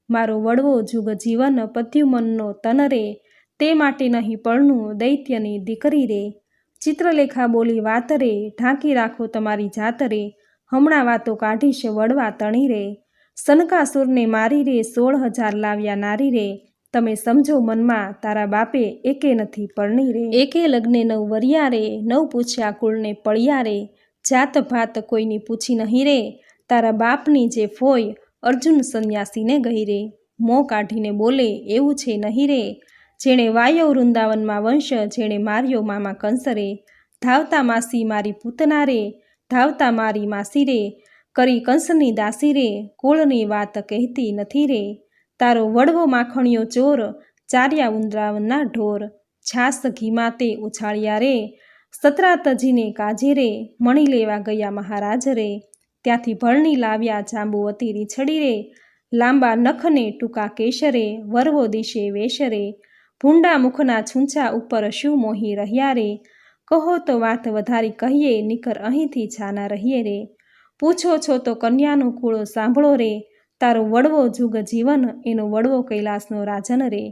મારો વડવો જુગ જીવન પદ્યુમનનો તન રે, તે માટે નહીં પરણું દૈત્યની દીકરી રે. ચિત્રલેખા બોલી વાત રે, ઢાંકી રાખો તમારી જાત રે, હમણાં વાતો કાઢીશ વડવા તણી રે, સનકાસુરને મારી રે 16,000 લાવ્યા નારી રે, તમે સમજો મનમાં તારા બાપે એકે નથી પરણી રે, એકે લગ્ને 9 વર્યા રે, 9 પૂછ્યા કુળને પળ્યા રે, જાત ભાત કોઈની પૂછી નહીં રે, તારા બાપની જે ફોય અર્જુન સંન્યાસીને ગઈ રે. મોં કાઢીને બોલે એવું છે નહીં રે, જેણે વાયો વૃંદાવનમાં વંશ, જેણે માર્યો મામા કંસ રે, ધાવતા માસી મારી પૂતના રે, ધાવતા મારી માસી રે, કરી કંસની દાસી રે, કુળની વાત કહેતી નથી રે, તારો વડવો માખણિયો ચોર, ચાર્યા વૃંદાવનના ઢોર, છાસ ઘીમાં તે ઉછાળ્યા રે, સતરાતજીને કાજે રે, મણી લેવા ગયા મહારાજ રે, ત્યાંથી ભરણી લાવ્યા જાંબુવતી રીછડી રે, લાંબા નખને ટૂંકા કેશરે, વરવો દિશે વેશરે, ભૂંડા મુખના છૂંછા ઉપર શું મોહી રહ્યા રે, કહો તો વાત વધારી કહીએ, નીકર અહીંથી છાના રહીએ રે, પૂછો છો તો કન્યાનું કુળો સાંભળો રે, તારો વડવો જુગ જીવન એનો વડવો કૈલાસનો રાજન રે,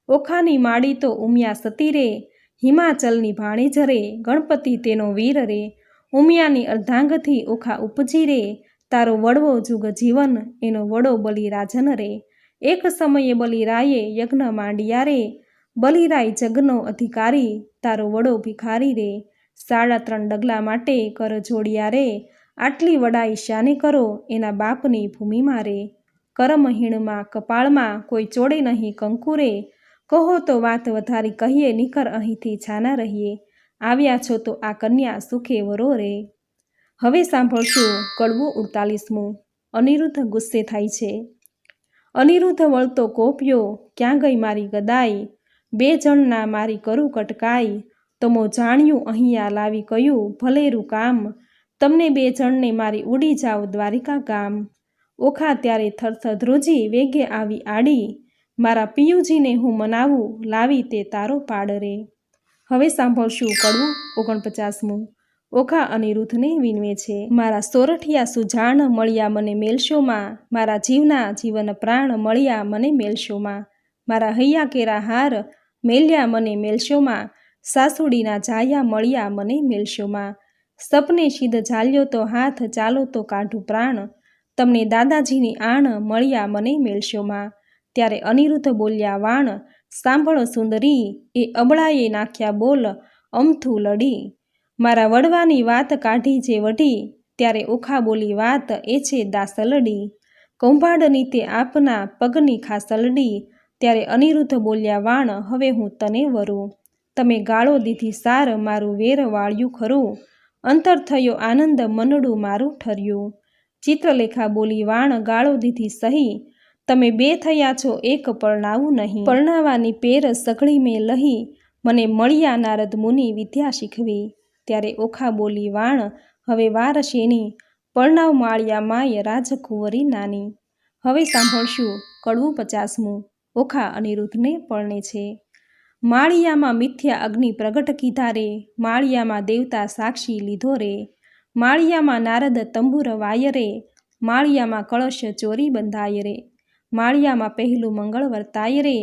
ઓખાની માડી તો ઉમિયા સતી રે, હિમાચલની ભાણેજ રે, ગણપતિ તેનો વીર રે, ઉમિયાની અર્ધાંગથી ઓખા ઉપજી રે, તારો વડવો જુગ જીવન એનો વડો બલિરાજન રે. એક સમયે બલિરાયે યજ્ઞ માંડ્યા રે, બલિરાય જગનો અધિકારી, તારો વડો ભિખારી રે, 3.5 ડગલા માટે કર જોડ્યા રે, આટલી વડાઈ શાને કરો એના બાપની ભૂમિમાં રે, કરમહીણમાં કપાળમાં કોઈ ચોડે નહીં કંકુ રે, કહો તો વાત વધારી કહીએ, નીકર અહીંથી છાના રહીએ, આવ્યા છો તો આ કન્યા સુખે વરો રે. હવે સાંભળશું કડવું 48મું. અનિરુદ્ધ ગુસ્સે થાય છે. અનિરુદ્ધ વળતો કોપ્યો, ક્યાં ગઈ મારી ગદાઈ, 2 જણના મારી કરું કટકાઈ, તમો જાણ્યું અહીંયા લાવી કયું ભલેરું કામ, તમને 2 જણને મારી ઉડી જાવ દ્વારિકા ગામ. ઓખા ત્યારે થરથર ધ્રુજી વેગે આવી આડી, મારા પિયુજીને હું મનાવું લાવી તે તારો પાડ રે. હવે સાંભળશું કડવું 49મું. ઓખા અનિરુદ્ધને વિનવે છે. મારા સોરઠિયા સુજાણ મળ્યા મને મેલશોમાં, મારા જીવના જીવન પ્રાણ મળ્યા મને મેલશોમાં, મારા હૈયા કેરા હાર મેલ્યા મને મેલશોમાં, સાસુડીના જાયા મળ્યા મને મેલશોમાં, સપને સિદ્ધ ઝાલ્યો તો હાથ ચાલો તો કાઢું પ્રાણ, તમને દાદાજીની આણ મળ્યા મને મેલશોમાં. ત્યારે અનિરુદ્ધ બોલ્યા વાણ, સાંભળ સુંદરી, એ અબળાએ નાખ્યા બોલ અમથું લડી, મારા વડવાની વાત કાઢી જે વઢી, ત્યારે ઓખા બોલી વાત એ છે દાસલડી, કૌભાંડની તે આપના પગની ખાસલડી. ત્યારે અનિરુદ્ધ બોલ્યા વાણ, હવે હું તને વરું, તમે ગાળો દીધી સાર મારું વેર વાળ્યું ખરું, અંતર થયો આનંદ મનડું મારું ઠર્યું. ચિત્રલેખા બોલી વાણ, ગાળો દીધી સહી, તમે 2 થયા છો એક પરણાવું નહીં, પરણાવાની પેર સઘળી મેં લહી, મને મળ્યા નારદ મુનિ વિદ્યા શીખવી। ત્યારે ઓખા બોલી વાણ હવે વાર શેની, પરણાવ માળિયા માય રાજકુંવરી નાની। હવે સાંભળશું કડવું 50મું। ઓખા અનિરુદ્ધને પરણે છે। માળિયામાં મિથ્યા અગ્નિ પ્રગટ કીધા રે, માળિયામાં દેવતા સાક્ષી લીધો રે। માળિયામાં નારદ તંબુર વાય રે, માળિયામાં કળશ ચોરી બંધાય રે। માળિયામાં પહેલું મંગળ વર્તાય રે,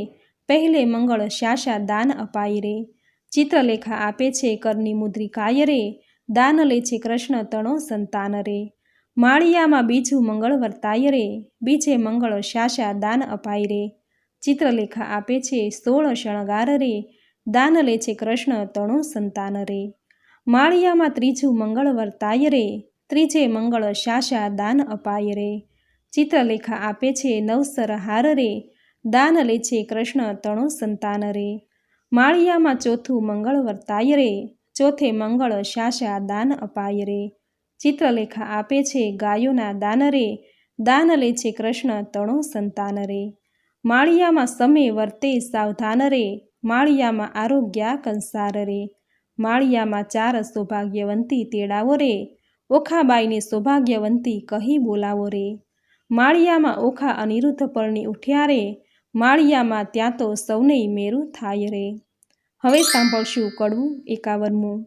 પહેલે મંગળ શાશા દાન અપાય રે। ચિત્રલેખા આપે છે કરની મુદ્રિકાય રે, દાન લે છે કૃષ્ણ તણો સંતાન રે। માળિયામાં બીજું મંગળ વર્તાય રે, બીજે મંગળ શાશા દાન અપાય રે। ચિત્રલેખા આપે છે 16 શણગાર રે, દાન લે છે કૃષ્ણ તણો સંતાન રે। માળિયામાં ત્રીજું મંગળ વર્તાય રે, ત્રીજે મંગળ શાશા દાન અપાય રે। ચિત્રલેખા આપે છે 9 હાર રે, દાન લે છે કૃષ્ણ તણો સંતાન રે। માળિયામાં ચોથું મંગળ વર્તાય રે, ચોથે મંગળ શાશા દાન અપાય રે। ચિત્રલેખા આપે છે ગાયોના દાન રે, દાન લે છે કૃષ્ણ તણો સંતાન રે। માળિયામાં સમે વર્તે સાવધાન રે, માળિયામાં આરોગ્યા કંસાર રે। માળિયામાં 4 સૌભાગ્યવંતી તેડાવો રે, ઓખાબાઈને સૌભાગ્યવંતી કહી બોલાવો રે। માળિયામાં ઓખા અનિરુદ્ધ પરણી ઉઠ્યા રે, માળિયામાં ત્યાં તો સૌનેય મેરું થાય રે। હવે સાંભળશું કડવું 51મું।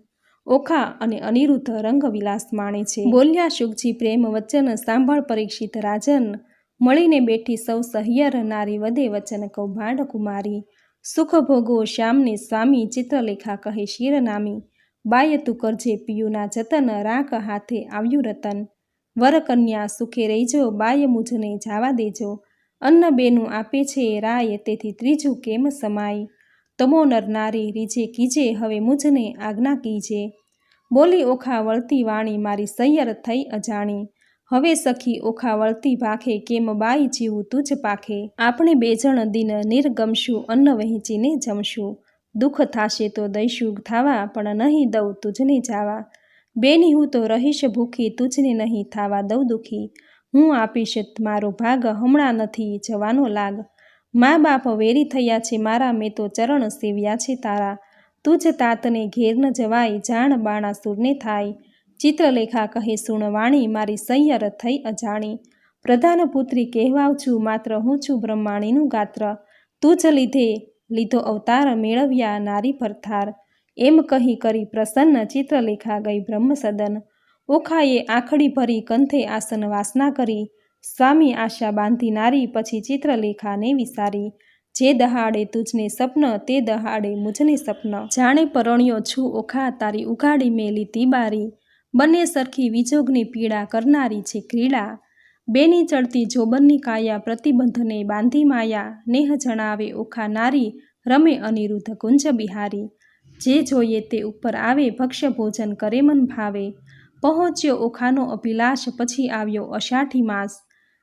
ઓખા અને અનિરુદ્ધ રંગવિલાસ માણે છે। બોલ્યા શુકજી પ્રેમ વચન, સાંભળ પરીક્ષિત રાજન। મળીને બેઠી સૌ સહિયર, નારી વધે વચન કૌભાંડ કુમારી। સુખ ભોગવો શ્યામને સ્વામી, ચિત્રલેખા કહે શિરનામી। બાય તું કરજે પિયુના જતન, રાખ હાથે આવ્યું રતન। વર કન્યા સુખે રહીજો, બાય મુજને જાવા દેજો। અન્ન બેનું આપે છે રાય, તેથી ત્રીજું કેમ સમાય। તમો નર નારી રીજે કીજે, હવે મુજને આજ્ઞા કીજે। બોલી ઓખા વળતી વાણી, મારી સૈયર થઈ અજાણી। હવે સખી ઓખા વળતી ભાખે, કેમ બાઈ જીવું તુજ પાખે। આપણે 2 જણ દિન નિર્ગમશું, અન્ન વહેંચીને જમશું। દુઃખ થાશે તો દઈશું થાવા, પણ નહીં દઉં તુજને જાવા। બેની હું તો રહીશ ભૂખી, તુજને નહીં થાવા દઉં દુખી। હું આપીશ મારો ભાગ, હમણાં નથી જવાનો લાગ। મા બાપ વેરી થયા છે મારા, મેં તો ચરણ સેવ્યા છે તારા। તુજ તાતને ઘેર ન જવાય, જાણ બાણાસુરને થાય। ચિત્રલેખા કહે સુણ વાણી, મારી સૈયર થઈ અજાણી। પ્રધાન પુત્રી કહેવાવ છું, માત્ર હું છું બ્રહ્માણીનું ગાત્ર। તુજ લીધો અવતાર, મેળવ્યા નારી પરથાર। એમ કહી કરી પ્રસન્ન, ચિત્રલેખા ગઈ બ્રહ્મ સદન। ઓખાએ આંખડી ભરી, કંથે આસન વાસના કરી। સ્વામી આશા બાંધી નારી, પછી ચિત્રલેખાને વિસારી। જે દહાડે તુજને સપન, તે દહાડે મુજને સપન। જાણે પરણ્યો છું ઓખા, તારી ઉઘાડી મેલી તી બારી। બંને સરખી વિજોગની પીડા, કરનારી છે ક્રીડા। બેની ચડતી જોબનની કાયા, પ્રતિબંધને બાંધી માયા। નેહ જણાવે ઓખા નારી, રમે અનિરુદ્ધ કુંજ બિહારી। જે જોઈએ તે ઉપર આવે, ભક્ષ્ય ભોજન કરે મન ભાવે। પહોંચ્યો ઓખાનો અભિલાષ, પછી આવ્યો અષાઢી માસ।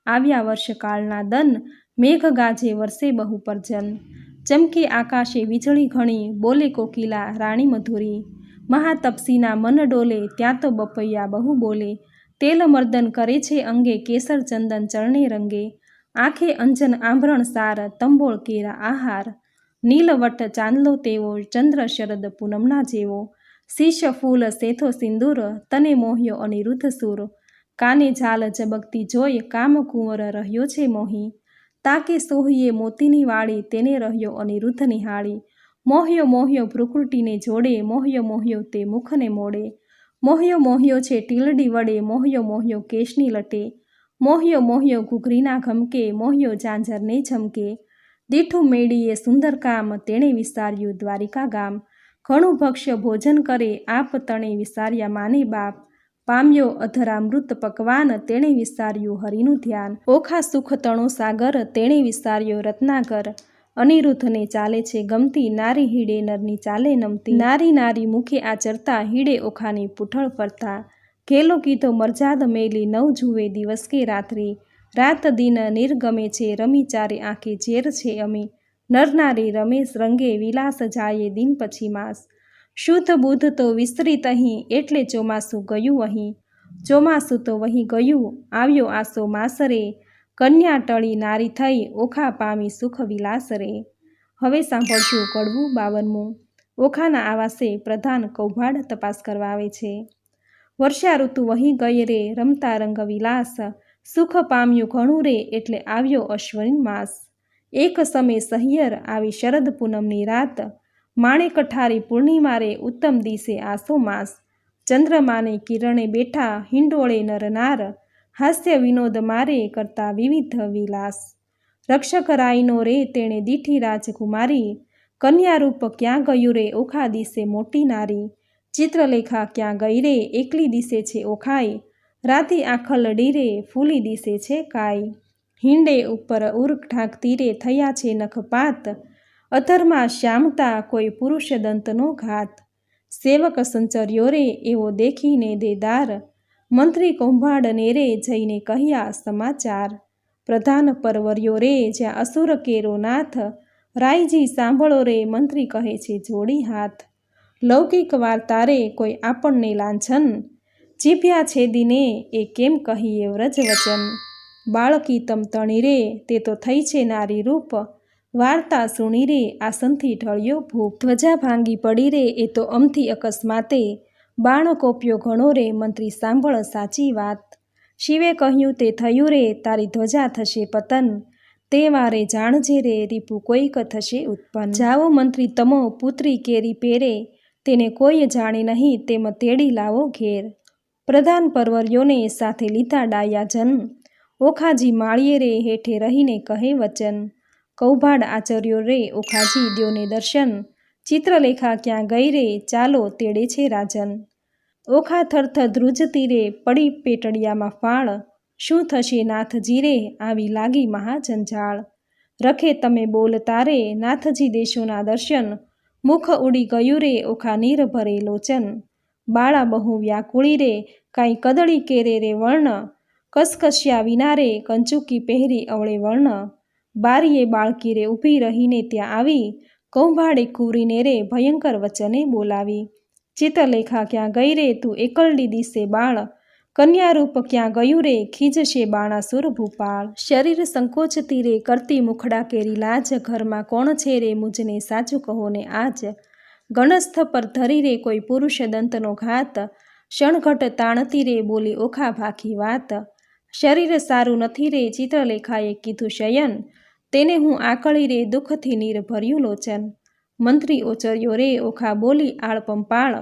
આવ્યા વર્ષકાળના દન, મેઘ ગાજે વરસે બહુ પરજન। ચમકે આકાશે વીજળી ઘણી, બોલે કોકિલા રાણી મધુરી। મહાતપસીના મન ડોલે, ત્યાં તો બપૈયા બહુ બોલે। તેલ મર્દન કરે છે અંગે, કેસર ચંદન ચરણે રંગે। આંખે અંજન આંભરણ સાર, તંબોળ કેરા આહાર। નીલવટ ચાંદલો તેવો, ચંદ્ર શરદ પૂનમના જેવો। શીશ ફૂલ સેથો સિંદૂર, તને મોહ્યો અનિરુદ્ધ સૂર। કાને ઝાલ ઝબકતી જોઈ, કામકુંવર રહ્યો છે મોહી। તાકે સોહીએ મોતીની વાળી, તેને રહ્યો અનિરુદ્ધ નિહાળી। મોહ્યો ભ્રુકુટીને જોડે, મોહ્યો તે મુખને મોડે। મોહ્યો છે ટીલડી વડે, મોહ્યો કેશની લટે। મોહ્યો ઘૂઘરીના ઘમકે, મોહ્યો ઝાંઝરને ઝમકે। દીઠું મેળીએ સુંદર કામ, તેણે વિસાર્યું દ્વારિકા ગામ। ઘણું ભક્ષ્ય ભોજન કરે, આપ તણે વિસાર્યા માને બાપ। પામ્યો અધરામૃત પકવાન, તેણે વિસાર્યું હરિનું ધ્યાન। ઓખા સુખ તણો સાગર, તેણે વિસાર્યો રત્નાકર। અનિરુદ્ધને ચાલે છે ગમતી, નારી હીડે નરની ચાલે નમતી। નારી મુખે આચરતા, હીડે ઓખાની પૂંઠળ ફરતા। ઘેલો કીધો મરજાદ મેલી, નવ જુએ દિવસ કે રાત્રિ। રાત દિન નિર્ગમે છે રમી, ચારે આંખે ઝેર છે અમી। નર નારી રમેશ રંગે, વિલાસ જાયે દિન પછી માસ। શુદ્ધ બુદ્ધ તો વિસ્તૃત અહીં, એટલે ચોમાસું ગયું અહીં। ચોમાસું તો વહી ગયું, આવ્યો આસો માસ રે। કન્યા ટળી નારી થઈ, ઓખા પામી સુખ વિલાસ રે। હવે સાંભળશું કડવું 52મું। ઓખાના આવાસે પ્રધાન કૌભાડ તપાસ કરવા આવે છે। વર્ષા ઋતુ વહી ગઈ રે રમતા રંગ વિલાસ, સુખ પામ્યું ઘણું રે એટલે આવ્યો અશ્વિન માસ। એક સમે સહિયર આવી શરદ પૂનમની રાત, માણેક ઠારી પૂર્ણિમા રે ઉત્તમ દિશે આસો માસ। ચંદ્રમાને કિરણે બેઠા હિંડોળે નરનાર, હાસ્ય વિનોદ મારે કરતા વિવિધ વિલાસ। રક્ષક રાયનો રે તેણે દીઠી રાજકુમારી, કન્યારૂપ ક્યાં ગયું રે ઓખા દિશે મોટી નારી। ચિત્રલેખા ક્યાં ગઈ રે એકલી દિશે છે ઓખાઈ, રાતી આખલડી રે ફૂલી દિશે છે કાઈ। હિંડે ઉપર ઉર ઢાંકતી રે થયા છે નખપાત, અધરમાં શ્યામતા કોઈ પુરુષ દંતનો ઘાત। સેવક સંચર્યો રે એવો દેખીને દેદાર, મંત્રી કૌભાંડને રે જઈને કહ્યા સમાચાર। પ્રધાન પરવર્યો રે જ્યાં અસુર કેરો નાથ, રાયજી સાંભળો રે મંત્રી કહે છે જોડી હાથ। લૌકિક વાર્તા રે કોઈ આપણને લાંછન, જીભ્યા છેદીને એ કેમ કહીએ વ્રજ વચન। બાળકી તમતણી રે તે તો થઈ છે નારી રૂપ, વાર્તા સુણી રે આસનથી ઢળ્યો ભૂપ। ધ્વજા ભાંગી પડી રે એ તો અમથી અકસ્માતે, બાણ કોપ્યો ઘણો રે મંત્રી સાંભળ સાચી વાત। શિવે કહ્યું તે થયું રે તારી ધ્વજા થશે પતન, તે વારે જાણજે રે રીપુ કોઈક થશે ઉત્પન્ન। જાઓ મંત્રી તમો પુત્રી કેરી પેરે, તેને કોઈ જાણે નહીં તેમ તેડી લાવો ઘેર। પ્રધાન પરવર્યોને સાથે લીધા ડાયા જન, ઓખાજી માળીએ રે હેઠે રહીને કહે વચન। કૌભાડ આચર્યો રે ઓખાજી દ્યોને દર્શન, ચિત્રલેખા ક્યાં ગઈ રે ચાલો તેડે છે રાજન। ઓખા થરથર ધ્રુજતી રે પડી પેટડિયામાં ફાળ, શું થશે નાથજી રે આવી લાગી મહાજંજાળ। રખે તમે બોલતા રે નાથજી દેશોના દર્શન, મુખ ઉડી ગયું રે ઓખા નીર ભરે લોચન। બાળા બહુ વ્યાકુળી રે કાંઈ કદળી કેરે રે વર્ણ, કસકસ્યા વિના રે કંચુકી પહેરી અવળે વર્ણ। બારીએ બાળકી રે ઊભી રહીને ત્યાં આવી, કૌભાડે કૂરીને રે ભયંકર વચને બોલાવી। ચિત્રલેખા ક્યાં ગઈ રે તું એકલડી દિશે બાળ, કન્યારૂપ ક્યાં ગયું રે ખીજશે બાણાસુર ભૂપાળ। શરીર સંકોચતી રે કરતી મુખડા કેરી લાજ, ઘરમાં કોણ છે રે મુજને સાચું કહો ને આજ। ગણસ્થ પર ધરી રે કોઈ પુરુષ દંતનો ઘાત, ક્ષણઘટ તાણતી રે બોલી ઓખા ભાખી વાત। શરીર સારું નથી રે ચિત્રલેખાએ કીધું શયન, તેને હું આકળી રે દુઃખથી નીર ભર્યું લોચન। મંત્રી ઓચર્યો રે ઓખા બોલી આળપંપાળ,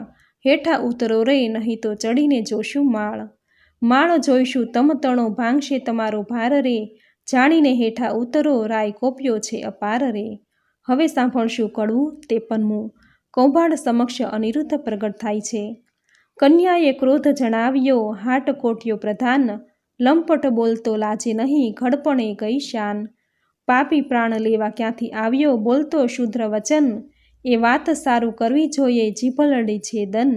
હેઠા ઉતરો રે નહીં તો ચડીને જોશું માળ। માળ જોઈશું તમતણો ભાંગશે તમારો ભાર રે, જાણીને હેઠા ઉતરો રાય કોપ્યો છે અપાર રે। હવે સાંભળશું કડવું 53મું। કૌભાડ સમક્ષ અનિરુદ્ધ પ્રગટ થાય છે। કન્યાએ ક્રોધ જણાવ્યો હાટ કોટ્યો પ્રધાન, લંપટ બોલતો લાજે નહીં ઘડપણે ગઈ શાન। પાપી પ્રાણ લેવા ક્યાંથી આવ્યો બોલતો શુદ્ર વચન, એ વાત સારું કરવી જોઈએ જીભલડી છે દન।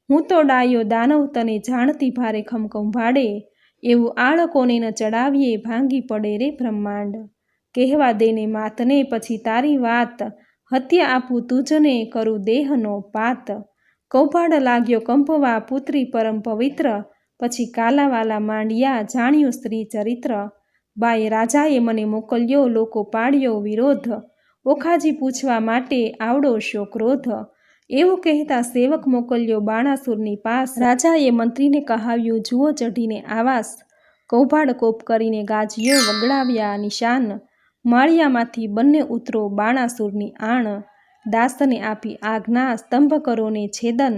હું તો ડાયો દાનવ તને જાણતી ભારે ખમ કૌભાડે, એવું આળ કોને ન ચડાવીએ ભાંગી પડે રે બ્રહ્માંડ। કહેવા દેને માતને પછી તારી વાત, હત્યા આપું તુજને કરું દેહનો પાત। કૌભાડ લાગ્યો કંપવા પુત્રી પરમ પવિત્ર, પછી કાલાવાલા માંડ્યા જાણ્યું સ્ત્રી ચરિત્ર। બાએ રાજાએ મને મોકલ્યો લોકો પાડ્યો વિરોધ, ઓખાજી પૂછવા માટે આવડો શો ક્રોધ। એવું કહેતા સેવક મોકલ્યો બાણાસુરની પાસ, રાજાએ મંત્રીને કહાવ્યું જુઓ ચઢીને આવાસ। કૌભાડ કોપ કરીને ગાજ્યો વગડાવ્યા નિશાન, માળિયામાંથી બંને ઉતરો બાણાસુરની આણ। દાસને આપી આજ્ઞા સ્તંભ કરો ને છેદન,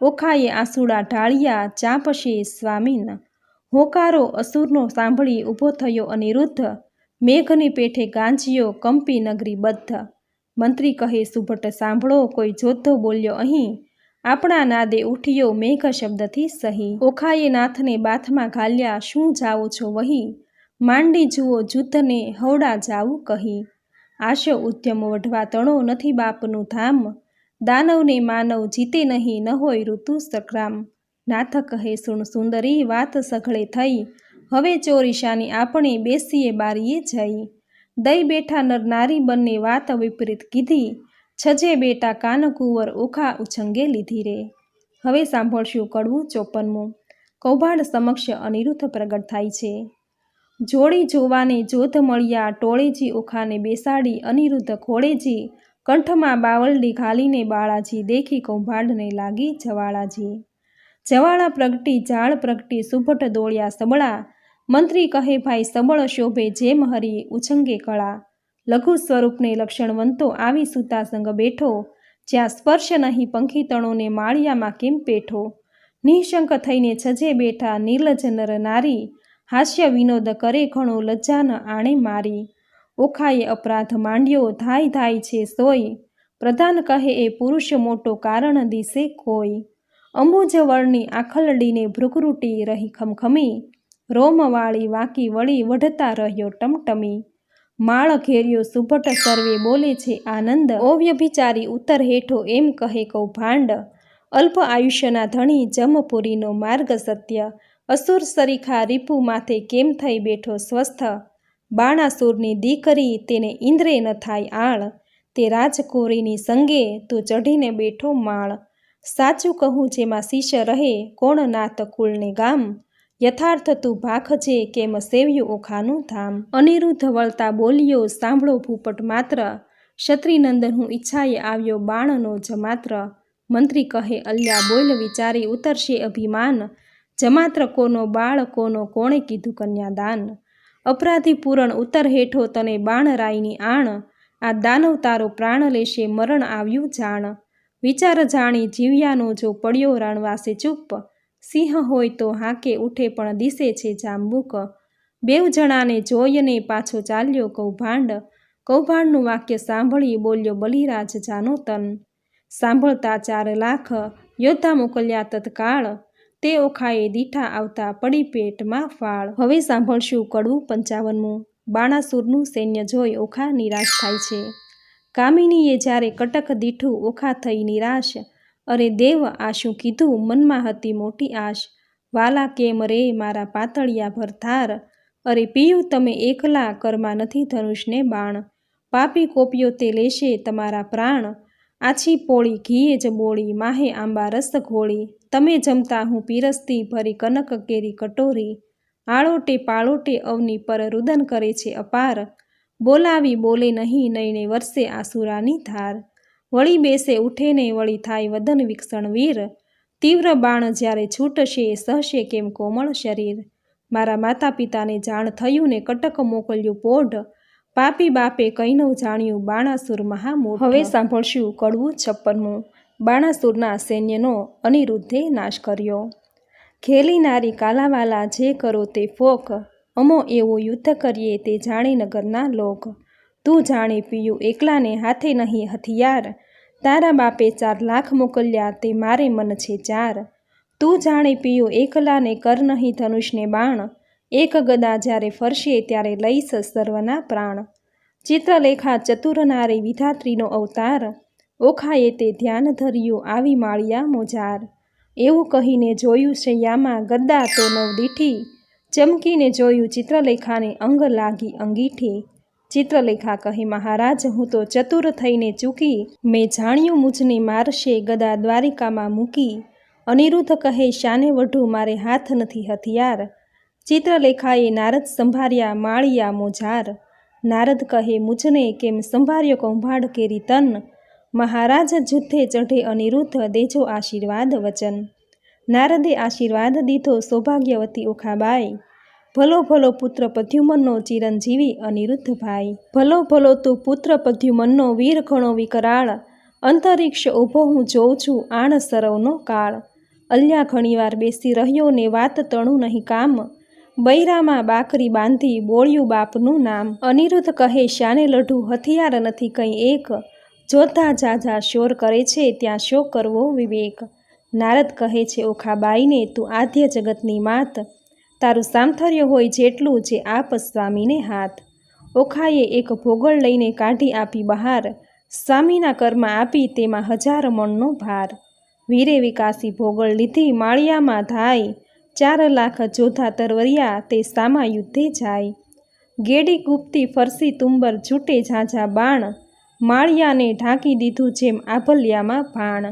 ઓખાએ આંસુડા ઢાળ્યા ચાંપશે સ્વામીન। હોકારો અસુરનો સાંભળી ઊભો થયો અનિરુદ્ધ, મેઘની પેઠે ગાંજ્યો કંપી નગરી બદ્ધ। મંત્રી કહે સુભટ સાંભળો કોઈ જોધો બોલ્યો અહીં, આપણા નાદે ઉઠ્યો મેઘ શબ્દથી સહી। ઓખાએ નાથને બાથમાં ઘાલ્યા શું જાઓ છો વહી, માંડી જુઓ જુદ્ધને હવડા જાવું કહી। આશો ઉદ્યમ વઢવા તણો નથી બાપનું ધામ, દાનવને માનવ જીતે નહીં ન હોય ઋતુ સંગ્રામ। નાથ કહે સુણ સુંદરી વાત સઘળે થઈ, હવે ચોરીશાની આપણે બેસીએ બારીએ જઈ। દઈ બેઠા નર નારી બંને વાત વિપરીત કીધી, છજે બેટા કાન કુંવર ઓખા ઉછંગે લીધી રે। હવે સાંભળશું કડવું 54મું। કૌભાડ સમક્ષ અનિરુદ્ધ પ્રગટ થાય છે। જોડી જોવાને જોધ મળ્યા ટોળેજી ઓખાને બેસાડી અનિરુદ્ધ ઘોડેજી, કંઠમાં બાવલડી ઘાલીને બાળાજી, દેખી કૌભાંડને લાગી જવાળાજી. જવાળા પ્રગટી જાળ પ્રગટી, સુભટ દોડ્યા સબળા, મંત્રી કહે ભાઈ સબળ શોભે જેમ હરી ઉછંગે કળા. લઘુ સ્વરૂપને લક્ષણવંતો આવી સૂતા સંગ બેઠો, જ્યાં સ્પર્શ નહીં પંખી તણોને માળિયામાં કેમ પેઠો. નિઃશંક થઈને છજે બેઠા નિર્લજ નર નારી, હાસ્ય વિનોદ કરે ઘણો લજ્જા ન આણે મારી. ઓખાએ અપરાધ માંડ્યો ધાય ધાય છે સોય, પ્રધાન કહે એ પુરુષ મોટો કારણ દિશે કોઈ. અંબુજ વળની આખલડીને ભૃગરૂટી રહી ખમખમી, રોમવાળી વાંકી વળી વઢતા રહ્યો ટમટમી. માળ ઘેર્યો સુભટ સર્વે બોલે છે આનંદ, ઓ વ્યભિચારી ઉત્તર હેઠો એમ કહે કૌભાંડ. અલ્પ આયુષ્યના ધણી જમપુરીનો માર્ગ સત્ય, અસુર સરીખા રીપુ માથે કેમ થઈ બેઠો સ્વસ્થ. બાણાસુરની દીકરી તેને ઇન્દ્રે ન થાય આળ, તે રાજકુંવરીની સંગે તું ચઢીને બેઠો માળ. સાચું કહું જેમાં શિષ્ય રહે કોણ નાત કુળને ગામ, યથાર્થ તું ભાખજે કેમ સેવ્યું ઓખાનું ધામ. અનિરુદ્ધ વળતા બોલ્યો સાંભળો ભૂપટ માત્ર, ક્ષત્રિનંદન હું ઈચ્છાએ આવ્યો બાણનો જમાત્ર. મંત્રી કહે અલ્યા બોલ વિચારી ઉતરશે અભિમાન, જમાત્ર કોનો બાળ કોનો કોણે કીધું કન્યાદાન. અપરાધી પૂરણ ઉત્તર હેઠો તને બાણરાયની આણ, આ દાનવ તારો પ્રાણ લેશે મરણ આવ્યું જાણ. વિચાર જાણી જીવ્યાનો જો પડ્યો રણવાસે ચૂપ, સિંહ હોય તો હાકે ઉઠે પણ દિશે છે જાંબુક. બેવ જણાને જોઈને પાછો ચાલ્યો કૌભાંડ, કૌભાંડનું વાક્ય સાંભળી બોલ્યો બલિરાજ જાનો તન. સાંભળતા 4 લાખ યોદ્ધા મોકલ્યા તત્કાળ, તે ઓખાએ દીઠા આવતા પડી પેટમાં ફાળ. હવે સાંભળશું કડવું 55મું. બાણાસુરનું સૈન્ય જોઈ ઓખા નિરાશ થાય છે. કામિનીએ જ્યારે કટક દીઠું ઓખા થઈ નિરાશ, અરે દેવ આ શું કીધું મનમાં હતી મોટી આશ. વાલા કેમ રે મારા પાતળિયા ભરથાર, અરે પિયું તમે એકલા કરમાં નથી ધનુષને બાણ. પાપી કોપીઓ તે લેશે તમારા પ્રાણ, આછી પોળી ઘીએ જ બોળી માહે આંબા રસ ઘોળી. તમે જમતા હું પીરસતી ભરી કનક કેરી કટોરી, આળોટે પાળોટે અવની પર રુદન કરે છે અપાર. બોલાવી બોલે નહીં નયને વરસે આસુરાની ધાર, વળી બેસે ઉઠે ને વળી થાય વદન વિક્ષણ વીર. તીવ્ર બાણ જ્યારે છૂટશે સહશે કેમ કોમળ શરીર. મારા માતા પિતાને જાણ થયું ને કટક મોકલ્યું પોઢ, પાપી બાપે કંઈ ન જાણ્યું બાણાસુર મહામૂઢ. હવે સાંભળશું કડવું 56મું. બાણાસુરના સૈન્યનો અનિરુદ્ધે નાશ કર્યો. ઘેલી નારી કાલાવાલા જે કરો તે ફોક, અમો એવું યુદ્ધ કરીએ તે જાણે નગરના લોક. તું જાણે પીયું એકલાને હાથે નહીં હથિયાર, તારા બાપે 4 લાખ મોકલ્યા તે મારે મન છે 4. તું જાણે પીયું એકલાને કર નહીં ધનુષને બાણ, એક ગદા જ્યારે ફરશે ત્યારે લઈશ સર્વના પ્રાણ. ચિત્રલેખા ચતુર નારી વિધાત્રીનો અવતાર, ઓખાએ તે ધ્યાન ધર્યું આવી માળિયા મોજાર. એવું કહીને જોયું શૈયામાં ગદ્દા તો 9 દીઠી, ચમકીને જોયું ચિત્રલેખાને અંગ લાગી અંગીઠી. ચિત્રલેખા કહે મહારાજ હું તો ચતુર થઈને ચૂકી, મેં જાણ્યું મુજને મારશે ગદા દ્વારિકામાં મૂકી. અનિરુદ્ધ કહે શાને વઢું મારે હાથ નથી હથિયાર, ચિત્રલેખાએ નારદ સંભાર્યા માળિયા મોજાર. નારદ કહે મુજને કેમ સંભાર્યો કૌભાંડ કેરી તન, મહારાજ જુદ્ધે ચઢે અનિરુદ્ધ દેજો આશીર્વાદ વચન. નારદે આશીર્વાદ દીધો સૌભાગ્યવતી ઓખાબાઈ, ભલો ભલો પુત્ર પદ્યુમનનો ચિરંજીવી અનિરુદ્ધભાઈ. ભલો ભલો તું પુત્ર પદ્યુમનનો વીર ઘણો વિકરાળ, અંતરિક્ષ ઊભો હું જોઉં છું આણ સરવનો કાળ. અલ્યા ઘણીવાર બેસી રહ્યો ને વાત તણું નહીં કામ, બૈરામાં બાકરી બાંધી બોળ્યું બાપનું નામ. અનિરુદ્ધ કહે શાને લઢું હથિયાર નથી કંઈ એક, જોધા જાજા શોર કરે છે ત્યાં શો કરવો વિવેક. નારદ કહે છે ઓખાબાઈને તું આદ્ય જગતની માત, તારું સામથર્ય હોય જેટલું જે આપ સ્વામીને હાથ. ઓખાએ એક ભોગળ લઈને કાઢી આપી બહાર, સ્વામીના કરમાં આપી તેમાં 1000 મણનો ભાર. વીરે વિકાસી ભોગળ લીધી માળિયામાં ધાય, 4 લાખ જોધા તરવરિયા તે સામા યુદ્ધે જાય. ગેડી ગુપ્તી ફરસી તુંબર છૂટે ઝાઝા બાણ, માળિયાને ઢાંકી દીધું જેમ આભલ્યામાં ભાણ.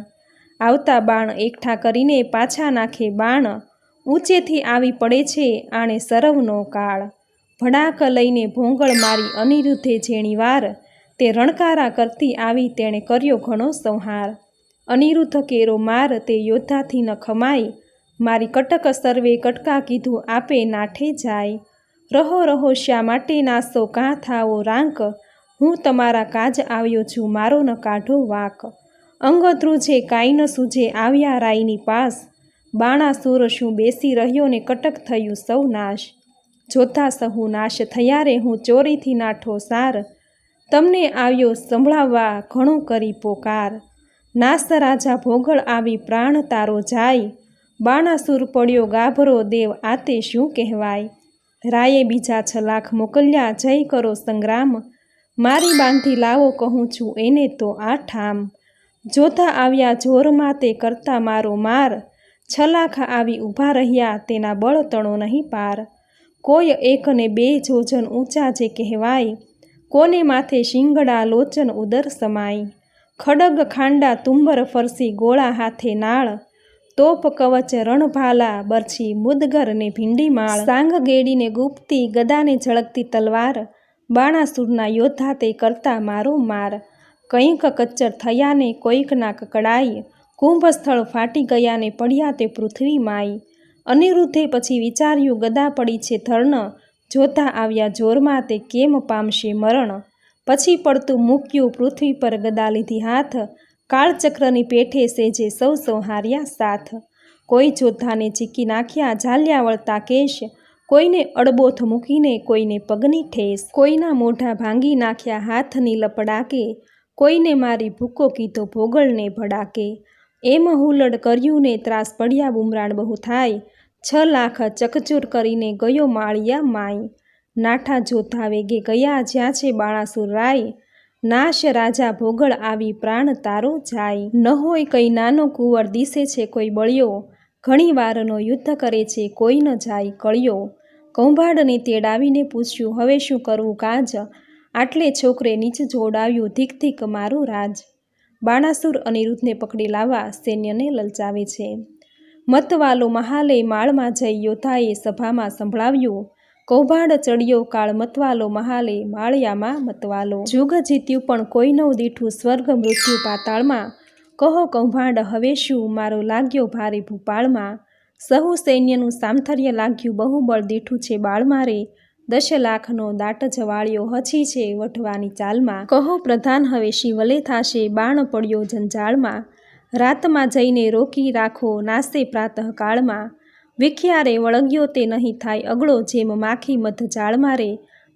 આવતા બાણ એકઠા કરીને પાછા નાખે બાણ, ઊંચેથી આવી પડે છે આણે સરવનો કાળ. ભડાક લઈને ભોંગળ મારી અનિરુદ્ધે જેણીવાર, તે રણકારા કરતી આવી તેણે કર્યો ઘણો સંહાર। અનિરુદ્ધ કેરો માર તે યોદ્ધાથી ન ખમાય, મારી કટક સર્વે કટકા કીધું આપે નાઠે જાય। રહો રહો શા માટે નાસો કાં થાવો રાંક, હું તમારા કાજ આવ્યો છું મારો ન કાઢો વાંક। અંગ ધ્રુજે કાંઈ ન સૂજે આવ્યા રાયની પાસ, બાણાસુર શું બેસી રહ્યો ને કટક થયું સૌ નાશ। જોતા સહુ નાશ થયા રે હું ચોરીથી નાઠો સાર, તમને આવ્યો સંભળાવવા ઘણો કરી પોકાર। નાસ રાજા ભોગળ આવી પ્રાણ તારો જાય, બાણાસુર પડ્યો ગાભરો દેવ આતે શું કહેવાય। રાયે બીજા 6 લાખ મોકલ્યા જય કરો સંગ્રામ, મારી બાંધી લાવો કહું છું એને તો આ ઠામ। જોધા આવ્યા જોરમાં તે કરતા મારો માર, 6 લાખ આવી ઊભા રહ્યા તેના બળ તણો નહીં પાર। કોઈ 1 ને 2 જોજન ઊંચા જે કહેવાય, કોને માથે શિંગડા લોચન ઉદર સમાય। ખડગ ખાંડા તુંબર ફરસી ગોળા હાથે નાળ, તોપ કવચ રણભાલા બરછી મુદગર ને ભીંડી માળ। સાંગ ગેડીને ગુપ્તી ગદાને ઝળકતી તલવાર, બાણાસુરના યોદ્ધા તે કરતા મારો માર। કંઈક કચ્ચર થયા ને કોઈકના કકડાઈ, કુંભસ્થળ ફાટી ગયા ને પડ્યા તે પૃથ્વી માઈ। અનિરુદ્ધે પછી વિચાર્યું ગદા પડી છે ધર્ણ, જોતા આવ્યા જોરમાં તે કેમ પામશે મરણ। પછી પડતું મૂક્યું પૃથ્વી પર ગદા લીધી હાથ, કાળચક્રની પેઠે સેજે સૌ સંહાર્યા સાથ। કોઈ જોધાને ચીકી નાખ્યા ઝાલ્યા વળતા કેશ, કોઈને અડબોથ મૂકીને કોઈને પગની ઠેસ। કોઈના મોઢા ભાંગી નાખ્યા હાથની લપડાકે, કોઈને મારી ભૂકો કીધો ભોગળને ભડાકે। એમ હુલડ કર્યું ને ત્રાસ પડ્યા બુમરાણ બહુ થાય, 6 લાખ ચકચૂર કરીને ગયો માળિયા માય। નાઠા જોધા વેગે ગયા જ્યાં છે બાણાસુર રાય, નાશ રાજા ભોગળ આવી પ્રાણ તારો જાય। ન હોય કઈ નાનો કુંવર દિસે છે કોઈ બળ્યો, ઘણી વારનો યુદ્ધ કરે છે કોઈ ન જાય કળ્યો। કૌભાંડને તેડાવીને પૂછ્યું હવે શું કરવું કાજ, આટલે છોકરે નીચ જોડાવ્યું ધીક ધીક મારું રાજ। બાણાસુર અનિરુદ્ધને પકડી લાવવા સૈન્યને લલચાવે છે। મતવાલો મહાલે માળમાં જઈ યોદ્ધાએ સભામાં સંભળાવ્યું, કૌભાંડ ચડ્યો કાળ મતવાલો મહાલે માળિયામાં મતવાલો। જુગ જીત્યું પણ કોઈ નવ દીઠું સ્વર્ગ મૃત્યુ પાતાળમાં, કહો કૌભાંડ હવે શું મારો લાગ્યો ભારે ભૂપાળમાં। સહુ સૈન્યનું સામથર્ય લાગ્યું બહુ બળ દીઠું છે બાળ મારે, 10 લાખનો દાટ જવાળ્યો હજી છે વઢવાની ચાલમાં। કહો પ્રધાન હવે શિવલે થાશે બાણ પડ્યો જંજાળમાં, રાતમાં જઈને રોકી રાખો નાસે પ્રાતઃકાળમાં। વિખ્યારે વળગ્યો તે નહીં થાય અગળો જેમ માખી મધ જાળ મારે,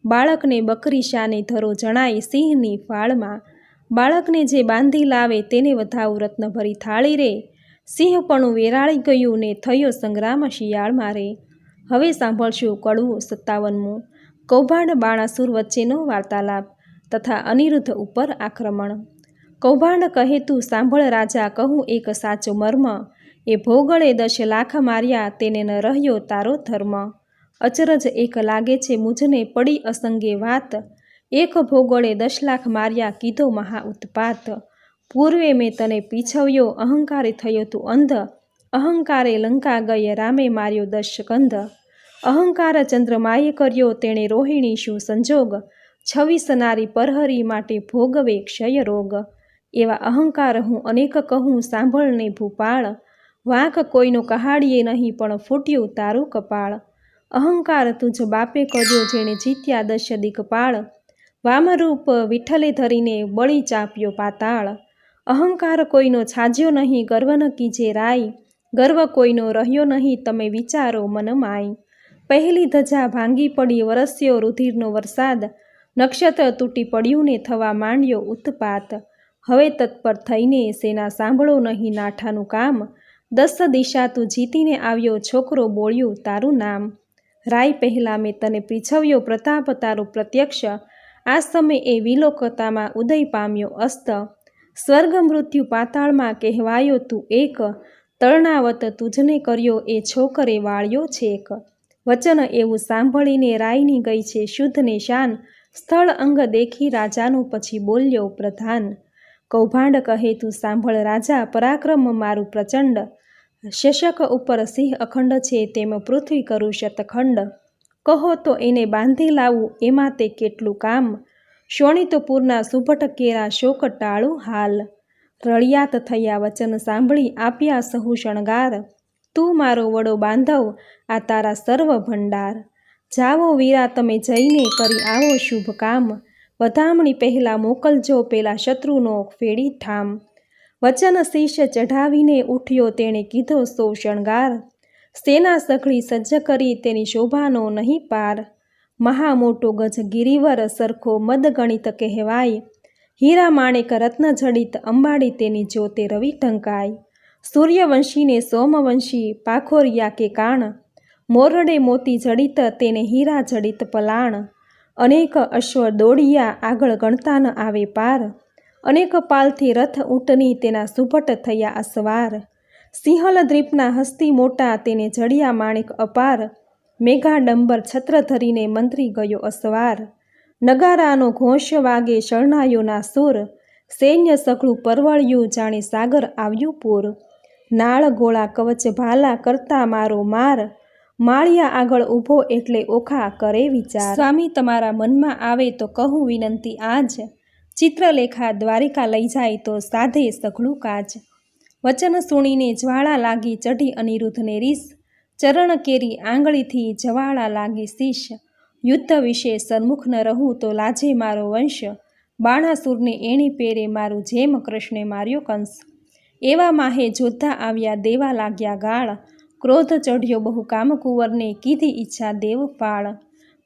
બાળકને બકરી શાને ધરો જણાય સિંહની ફાળમાં। બાળકને જે બાંધી લાવે તેને વધાવું રત્ન ભરી થાળી રે, સિંહપણું વેરાળી ગયું ને થયો સંગ્રામ શિયાળ મારે। હવે સાંભળશું કડવું 57મું, કૌભાંડ બાણાસુર વચ્ચેનો વાર્તાલાપ તથા અનિરુદ્ધ ઉપર આક્રમણ। કૌભાંડ કહે તું સાંભળ રાજા કહું એક સાચો મર્મ, એ ભોગળે 10 લાખ માર્યા તેને ન રહ્યો તારો ધર્મ। અચરજ એક લાગે છે મુझને પડી અસંગે વાત, એક ભોગળે 10 લાખ માર્યા કીધો મહા ઉત્પાત। પૂર્વે મેં તને પીછવ્યો અહંકારે થયો તું અંધ, અહંકારે લંકા ગયે રામે માર્યો 10 સ્કંધ। અહંકાર ચંદ્રમાએ કર્યો તેણે રોહિણી શું સંજોગ, 26 નારી પરહરી માટે ભોગવે ક્ષય રોગ। એવા અહંકાર હું અનેક કહું સાંભળને ભૂપાળ, વાંક કોઈનો કહાડીએ નહીં પણ ફૂટ્યું તારું કપાળ। અહંકાર તુજ બાપે કર્યો જેણે જીત્યા 10 દિક્પાળ, વામરૂપ વિઠ્ઠલે ધરીને બળી ચાપ્યો પાતાળ। અહંકાર કોઈનો છાજ્યો નહીં ગર્વ ન કીજે રાય, ગર્વ કોઈનો રહ્યો નહીં તમે વિચારો મન માય। પહેલી ધજા ભાંગી પડી વરસ્યો રુધિરનો વરસાદ, નક્ષત્ર તૂટી પડ્યું ને થવા માંડ્યો ઉત્પાત। હવે તત્પર થઈને સેના સાંભળો નહીં નાઠાનું કામ, 10 દિશા તું જીતીને આવ્યો છોકરો બોલ્યું તારું નામ। રાય પહેલાં મેં તને પીછવ્યો પ્રતાપ તારો પ્રત્યક્ષ, આ સમય એ વિલોકતામાં ઉદય પામ્યો અસ્ત। સ્વર્ગ મૃત્યુ પાતાળમાં કહેવાયો તું એક, તરણાવત તુજને કર્યો એ છોકરે વાળ્યો છેક। વચન એવું સાંભળીને રાયની ગઈ છે શુદ્ધ ને શાન, સ્થળ અંગ દેખી રાજાનું પછી બોલ્યો પ્રધાન। કૌભાંડ કહે તું સાંભળ રાજા પરાક્રમ મારું પ્રચંડ, શશક ઉપર સિંહ અખંડ છે તેમ પૃથ્વી કરું શતખંડ। કહો તો એને બાંધી લાવું એમાં તે કેટલું કામ, શોણિતપુરના સુભટ કેરા શોક ટાળું હાલ, રળિયાત થયા વચન સાંભળી આપ્યા સહુ શણગાર, તું મારો વડો બાંધવ આ તારા સર્વ ભંડાર, જાવો વીરા તમે જઈને કરી આવો શુભ કામ, વધામણી પહેલાં મોકલજો પેલા શત્રુનો ફેડી ઠામ, વચન શીશ ચઢાવીને ઉઠ્યો તેણે કીધો સો શણગાર, સેના સઘળી સજ્જ કરી તેની શોભાનો નહીં પાર, મહા મોટો ગજ ગિરિવર સરખો મદ ગણિત કહેવાય, હીરા માણેક રત્ન જડિત અંબાડી તેની જ્યોતે રવિ ઢંકાય, સૂર્યવંશીને સોમવંશી પાખોરિયા કે કાણ, મોરડે મોતી જડિત તેને હીરા જડિત પલાણ, અનેક અશ્વ દોડિયા આગળ ગણતા ન આવે પાર, અનેક પાલથી રથ ઊંટની તેના સુભટ થયા અસવાર, સિંહલ દ્વીપના હસ્તી મોટા તેને જડિયા માણેક અપાર, મેઘાડંબર છત્ર ધરીને મંત્રી ગયો અસવાર, નગારાનો ઘોષ વાગે શરણાયોના સૂર, સૈન્ય સઘળું પરવળ્યું જાણે સાગર આવ્યું પૂર, નાળ ગોળા કવચ ભાલા કરતા મારો માર, માળિયા આગળ ઊભો એટલે ઓખા કરે વિચાર, સ્વામી તમારા મનમાં આવે તો કહું વિનંતી આજ, ચિત્રલેખા દ્વારિકા લઈ જાય તો સાધે સઘળું કાજ, વચન સુણીને જ્વાળા લાગી ચઢી અનિરુદ્ધને રીસ, ચરણ કેરી આંગળીથી જવાળા લાગી શીશ, યુદ્ધ વિશે સન્મુખ ન રહું તો લાજે મારો વંશ, બાણાસુરને એણી પેરે મારું જેમ કૃષ્ણે માર્યો કંસ, એવા માહે જોધા આવ્યા દેવા લાગ્યા ગાળ, ક્રોધ ચઢ્યો બહુ કામકુંવરને કીધી ઈચ્છા દેવ ફાળ,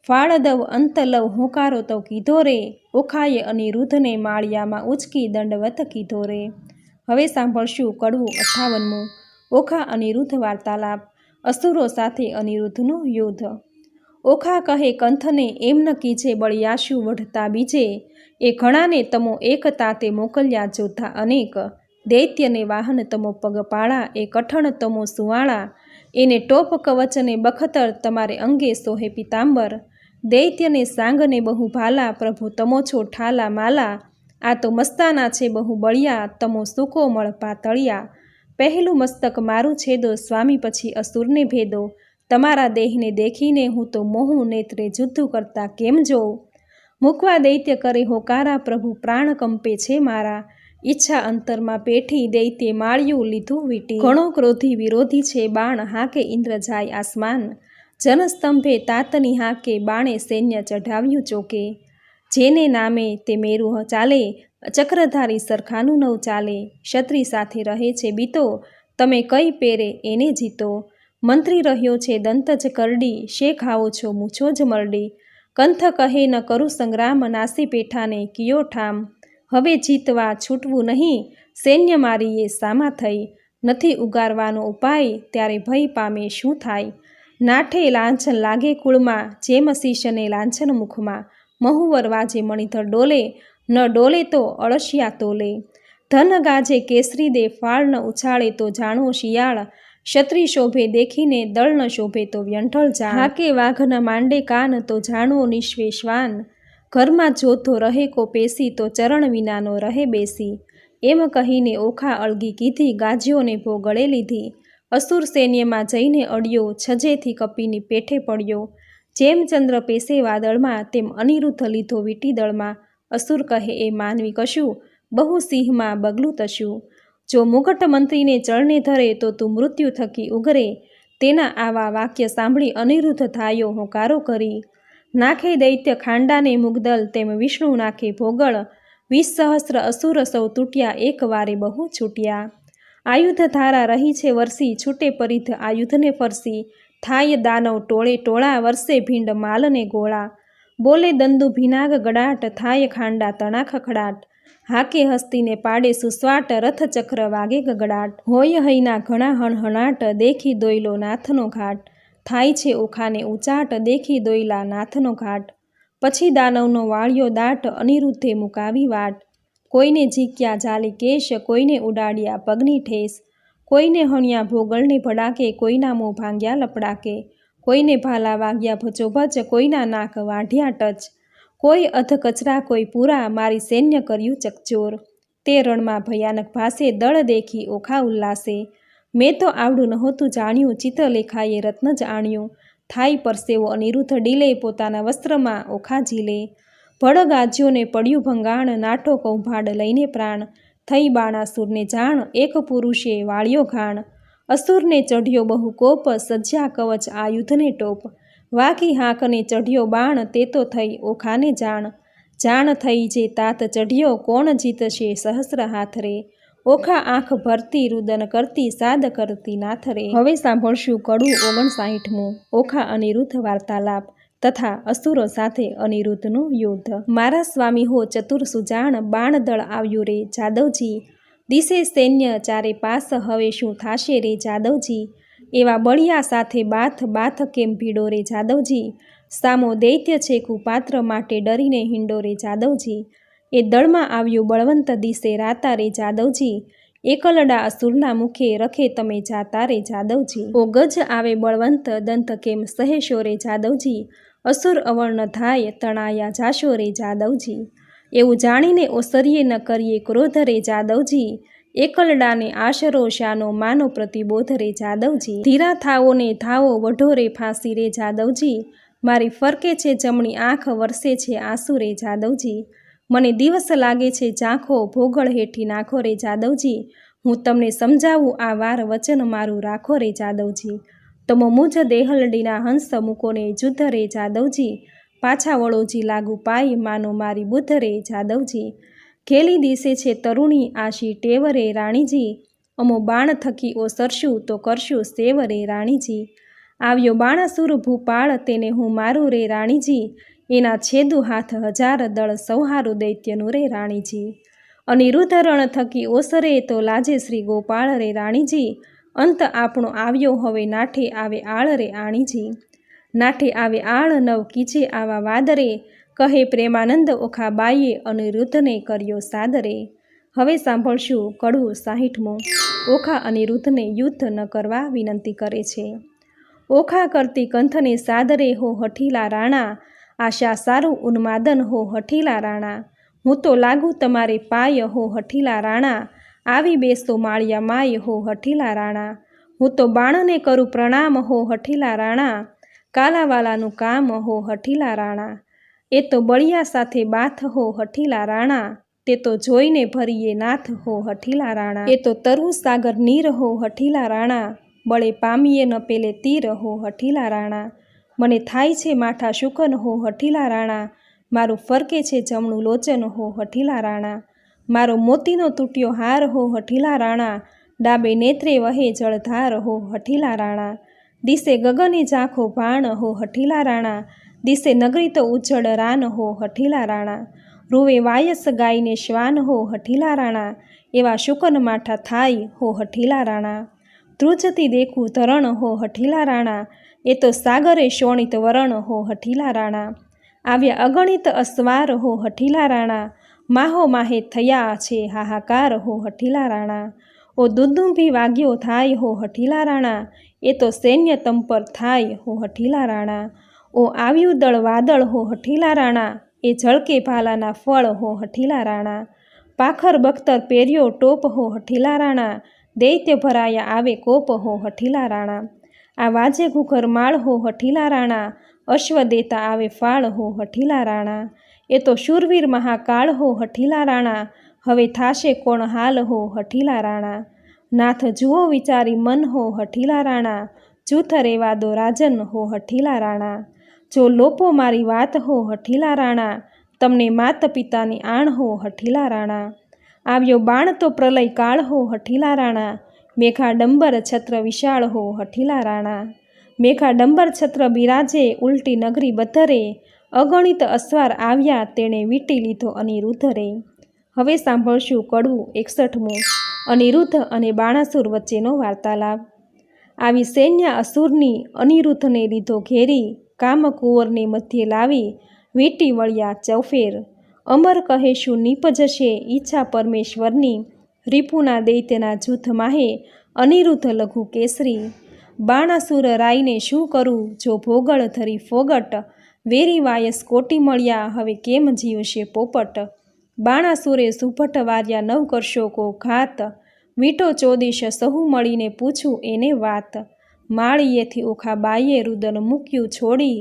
ફાળ દવ અંત લવ હોંકારો તો કીધો રે, ઓખાએ અનિરુદ્ધને માળિયામાં ઉચકી દંડવત કીધો રે. હવે સાંભળશું કડવું 58મું. ઓખા અનિરુદ્ધ વાર્તાલાપ. અસુરો સાથે અનિરુદ્ધનું યુદ્ધ. ઓખા કહે કંથને એમ ન કીજે બળિયાશું વઢતા બીજે, એ ઘણાને તમો એક તાતે મોકલ્યા જોધા અનેક, દૈત્યને વાહન તમો પગપાળા એ કઠણ તમો સુવાળા, એને ટોપ કવચને બખતર તમારે અંગે સોહે પિતાંબર, દૈત્યને સાંગને બહુ ભાલા પ્રભુ તમો છો ઠાલા માલા, આ તો મસ્તાના છે બહુ બળિયા તમો સૂકો મળ પાતળિયા, પહેલું મસ્તક મારું છેદો સ્વામી પછી અસુરને ભેદો, તમારા દેહને દેખીને હું તો મોહું નેત્રે જુદ્ધું કરતા કેમ જોઉં, મૂકવા દૈત્ય કરે હોકારા પ્રભુ પ્રાણ કંપે છે મારા, ઈચ્છા અંતરમાં પેઠી દૈત્યે માળ્યું લીધું વીટી, ઘણો ક્રોધી વિરોધી છે બાણ હાકે ઇન્દ્ર જાય આસમાન, જનસ્તંભે તાતની હાકે બાણે સૈન્ય ચઢાવ્યું ચોકે, જેને નામે તે મેરુ ચાલે ચક્રધારી સરખાનું નવ ચાલે, ક્ષત્રિ સાથે રહે છે બીતો તમે કઈ પેરે એને જીતો, મંત્રી રહ્યો છે દંતજ કરડી શેખ આવો છો મૂછો જ મરડી, કંથ કહે ન કરું સંગ્રામ નાસી પેઠાને કિયો ઠામ, હવે જીતવા છૂટવું નહીં સૈન્ય મારીએ સામા થઈ, નથી ઉગારવાનો ઉપાય ત્યારે ભય પામે શું થાય, નાઠે લાંછન લાગે કુળમાં જેમ શીશને લાંછન મુખમાં, મહુવર વાજે મણિધર ડોલે ન ડોલે તો અળસિયા તોલે, ધન ગાજે કેસરી દે ફાળ ન ઉછાળે તો જાણો શિયાળ, ક્ષત્રિ શોભે દેખીને દળ ન શોભે તો વ્યંઠળ જાણ, હાકે વાઘ ન માંડે કાન તો જાણવો નિશ્વે શ્વાન, ઘરમાં જોધો રહે કો પેસી તો ચરણ વિનાનો રહે બેસી, એમ કહીને ઓખા અળગી કીધી ગાજ્યોને ભો ગળે લીધી, અસુર સૈન્યમાં જઈને અડ્યો છજેથી કપીની પેઠે પડ્યો, જેમ ચંદ્ર પેસે વાદળમાં તેમ અનિરુદ્ધ લીધો વીટી દળમાં, અસુર કહે એ માનવી કશું બહુ સિંહમાં બગલું તશું, જો મુગટ મંત્રીને ચરણે ધરે તો તું મૃત્યુ થકી ઉગરે, તેના આવા વાક્ય સાંભળી અનિરુદ્ધ થાયો હોંકારો કરી, નાખે દૈત્ય ખાંડાને મુગદલ તેમ વિષ્ણુ નાખે ભોગળ, 20 સહસ્ર અસુર સૌ તૂટ્યા એક વારે બહુ છૂટ્યા, આયુધ ધારા રહી છે વરસી છૂટે પરિધ આયુધને ફરસી, થાય દાનવ ટોળે ટોળા વર્ષે ભીંડ માલને ગોળા, બોલે દંદુ ભીનાગ ગડાટ થાય ખાંડા તણા ખખડાટ, હાકે હસ્તીને પાડે સુસ્વાટ રથ ચક્ર વાગે ગગડાટ, હોય હૈના ઘણા હણહણાટ દેખી દોયલો નાથનો ઘાટ, થાય છે ઓખાને ઊંચાટ દેખી દોયલા નાથનો ઘાટ, પછી દાનવનો વાળ્યો દાટ અનિરુદ્ધે મુકાવી વાટ, કોઈને ઝીક્યા જાલી કેશ કોઈને ઉડાડ્યા પગની ઠેસ, કોઈને હણ્યા ભોગળને ભડાકે કોઈના મોં ભાંગ્યા લપડાકે, કોઈને ભાલા વાગ્યા ભચોભચ કોઈના નાક વાઢ્યા ટચ, કોઈ અધ કચરા કોઈ પૂરા મારી સૈન્ય કર્યું ચકચોર, તે રણમાં ભયાનક ભાસે દળ દેખી ઓખા ઉલ્લાસે, મેં તો આવડું નહોતું જાણ્યું ચિત્રલેખાએ રત્ન જ આણ્યું, થાય પરસેવો અનિરુદ્ધ ડીલે પોતાના વસ્ત્રમાં ઓખા ઝીલે, ભડગાજ્યોને પડ્યું ભંગાણ, નાઠો કૌભાડ લઈને પ્રાણ, થઈ બાણાસુરને જાણ, એક પુરુષે વાળ્યો ઘાણ, અસુરને ચઢ્યો બહુ કોપ, સજ્જા કવચ આયુધને ટોપ, વાઘી હાંકને ચઢ્યો બાણ, તે તો થઈ ઓખાને જાણ, જાણ થઈ જે તાત ચઢ્યો, કોણ જીતશે સહસ્ર હાથ રે, ઓખા આંખ ભરતી રુદન કરતી, સાદ કરતી નાથ રે। હવે સાંભળશું કડવું 59મું ઓખા અનિરુદ્ધ વાર્તાલાપ તથા અસુરો સાથે અનિરુદ્ધનું યુદ્ધ। મારા સ્વામી હો ચતુર સુજાણ, બાણદળ આવ્યું રે જાદવજી, દિશે સૈન્ય ચારે પાસ, હવે શું થાશે રે જાદવજી, એવા બળિયા સાથે બાથ, બાથ કેમ ભીડો રે જાદવજી, સામો દૈત્ય છે કુપાત્ર, માટે ડરીને હિંડો રે જાદવજી, એ દળમાં આવ્યું બળવંત, દિશે રાતા રે જાદવજી, એકલડા અસુરના મુખે, રખે તમે જાતા રે જાદવજી, ઓ ગજ આવે બળવંત, દંત કેમ સહેશો રે જાદવજી, અસુર અવર્ણ થાય, તણાયા જાશો રે જાદવજી, એવું જાણીને ઓસરીએ ન કરીએ ક્રોધ રે જાદવજી, એકલડાને આશરો શાનો માનો પ્રતિબોધ રે જાદવજી, ધીરા થાવો ને ધાવો વઢો રે ફાંસી રે જાદવજી, મારી ફરકે છે જમણી આંખ, વરસે છે આંસુ રે જાદવજી, મને દિવસ લાગે છે ઝાંખો, ભોગળ હેઠી નાખો રે જાદવજી, હું તમને સમજાવું આ વાર, વચન મારું રાખો રે જાદવજી, તમો મુજ દેહલડીના હંસ, મૂકોને જુદ્ધ રે જાદવજી, પાછા વળોજી લાગુ પાય, માનો મારી બુદ્ધ રે જાદવજી, ખેલી દિશે છે તરુણી, આશી ટેવ રે રાણીજી, અમો બાણ થકી ઓસરશું, તો કરશું સેવ રે રાણીજી, આવ્યો બાણાસુર ભૂપાળ, તેને હું મારું રે રાણીજી, એના છેદુ હાથ હજાર, દળ સંહારું દૈત્યનું રે રાણીજી, અનિરુદ્ધ રણ થકી ઓસરે, તો લાજે શ્રી ગોપાળ રે રાણીજી, અંત આપણો આવ્યો હવે, નાઠે આવે આળ રે આણીજી, નાઠે આવે આળ નવ કીજે આવા વાદરે, કહે પ્રેમાનંદ ઓખા બાઈએ, અનિરુદ્ધને કર્યો સાદરે। હવે સાંભળશું કડવું 60મું ઓખા અનિરુદ્ધને યુદ્ધ ન કરવા વિનંતી કરે છે। ઓખા કરતી કંથને સાદરે, હો હઠીલા રાણા, આશા સારું ઉન્માદન, હો હઠીલા રાણા, હું તો લાગુ તમારે પાય, હો હઠીલા રાણા, આવી બેસો માળિયા માય, હો હઠીલા રાણા, હું તો બાણને કરું પ્રણામ, હો હઠીલા રાણા, કાલાવાલાનું કામ, હો હઠીલા રાણા, એ તો બળિયા સાથે બાથ, હો હઠીલા રાણા, તે તો જોઈને ભરીએ નાથ, હો હઠીલા રાણા, એ તો તરુ સાગર નીર, હો હઠીલા રાણા, બળે પામીએ ન પેલે તીર, હો હઠીલા રાણા, મને થાય છે માઠા શુકન, હો હઠીલા રાણા, મારું ફરકે છે જમણું લોચન, હો હઠીલા રાણા, મારો મોતીનો તૂટ્યો હાર, હો હઠીલા રાણા, ડાબે નેત્રે વહે જળધાર, હો હઠીલા રાણા, દિશે ગગને ઝાંખો ભાણ, હો હઠીલા રાણા, દિશે નગરી તો ઉજ્જડ રાન, હો હઠીલા રાણા, રૂવે વાયસ ગાયને શ્વાન, હો હઠીલા રાણા, એવા શુકન માઠા થાય, હો હઠીલા રાણા, ધ્રુજતી દેખું ધરણ, હો હઠીલા રાણા, એ તો સાગરે શોણિત વરણ, હો હઠીલા રાણા, આવ્યા અગણિત અસવાર, હો હઠીલા રાણા, માહો માહે થયા છે હાહાકાર, હો હઠીલા રાણા, ઓ દુદુંભી વાગ્યો થાય, હો હઠીલા રાણા, એ તો સૈન્ય તંપર થાય, હો હઠીલા રાણા, ઓ આવ્યું દળ વાદળ, હો હઠીલા રાણા, એ ઝળકે ભાલાના ફળ, હો હઠીલા રાણા, પાખર બખ્તર પહેર્યો ટોપ, હો હઠીલા રાણા, દૈત્ય ભરાયા આવે કોપ, હો હઠીલા રાણા, આ વાજે ઘુઘર માળ, હો હઠીલા રાણા, અશ્વ દેતા આવે ફાળ, હો હઠીલા રાણા, એ તો શૂરવીર મહાકાળ, હો હઠીલા રાણા, હવે થાશે કોણ હાલ, હો હઠીલા રાણા, નાથ જુઓ વિચારી મન, હો હઠીલા રાણા, જૂથ રેવા દો રાજન, હો હઠીલા રાણા, જો લોપો મારી વાત, હો હઠીલા રાણા, તમને માત પિતાની આણ, હો હઠીલા રાણા, આવ્યો બાણ તો પ્રલય કાળ, હો હઠીલા રાણા, મેઘાડંબર છત્ર વિશાળ, હો હઠીલા રાણા, મેઘાડંબર છત્ર બિરાજે, ઉલટી નગરી બધરે, અગણિત અસવાર આવ્યા, તેણે વીંટી લીધો અનિરુદ્ધ રે। હવે સાંભળશું કડવું 61મું અનિરુદ્ધ અને બાણાસુર વચ્ચેનો વાર્તાલાપ। આવી સૈન્ય અસુરની અનિરુદ્ધને લીધો ઘેરી, કામકુંવરને મધ્યે લાવી, વીંટી વળ્યા ચૌફેર, અમર કહે શું નીપજશે ઈચ્છા પરમેશ્વરની, રીપુના દૈત્યના જૂથ માહે અનિરુદ્ધ લઘુ કેસરી, બાણાસુર રાઈને શું કરું, જો ભોગળ ધરી ફોગટ, વેરી વાયસ કોટી મળ્યા, હવે કેમ જીવશે પોપટ, બાણાસુરે સુભટ વાર્યા નવ કરશો કો ઘાત, વીંટો ચોદીશ સહુ મળીને પૂછું એને વાત, માળીએથી ઓખા બાઈએ રુદન મૂક્યું છોડી,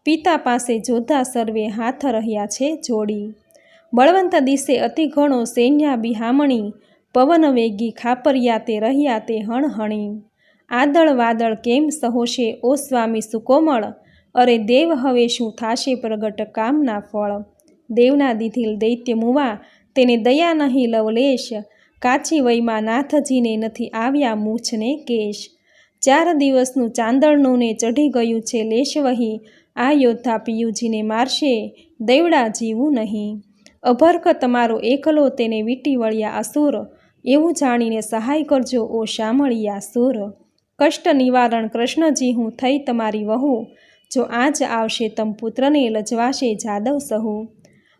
પિતા પાસે જોધા સર્વે હાથ રહ્યા છે જોડી। બળવંત દિશે અતિ ઘણો સૈન્ય બિહામણી, પવન વેગી ખાપરિયા તે રહ્યા તે હણહણી। આદળ વાદળ કેમ સહોશે ઓ સ્વામી સુકોમળ, અરે દેવ હવે શું થાશે પ્રગટ કામના ફળ। દેવના દીધેલ દૈત્ય મુવા તેને દયા નહીં લવલેશ, કાચી વયમાં નાથજીને નથી આવ્યા મૂછને કેશ। 4 દિવસનું ચાંદળનું ને ચઢી ગયું છે લેશ વહી, આ યોદ્ધા પિયુજીને મારશે દેવડા જીવું નહીં। અભર્ક તમારો એકલો તેને વીટી વળ્યા અસુર, એવું જાણીને સહાય કરજો ઓ શામળિયા સુર। કષ્ટ નિવારણ કૃષ્ણજી હું થઈ તમારી વહુ, જો આજ આવશે તમ પુત્રને લજવાશે જાદવ સહુ।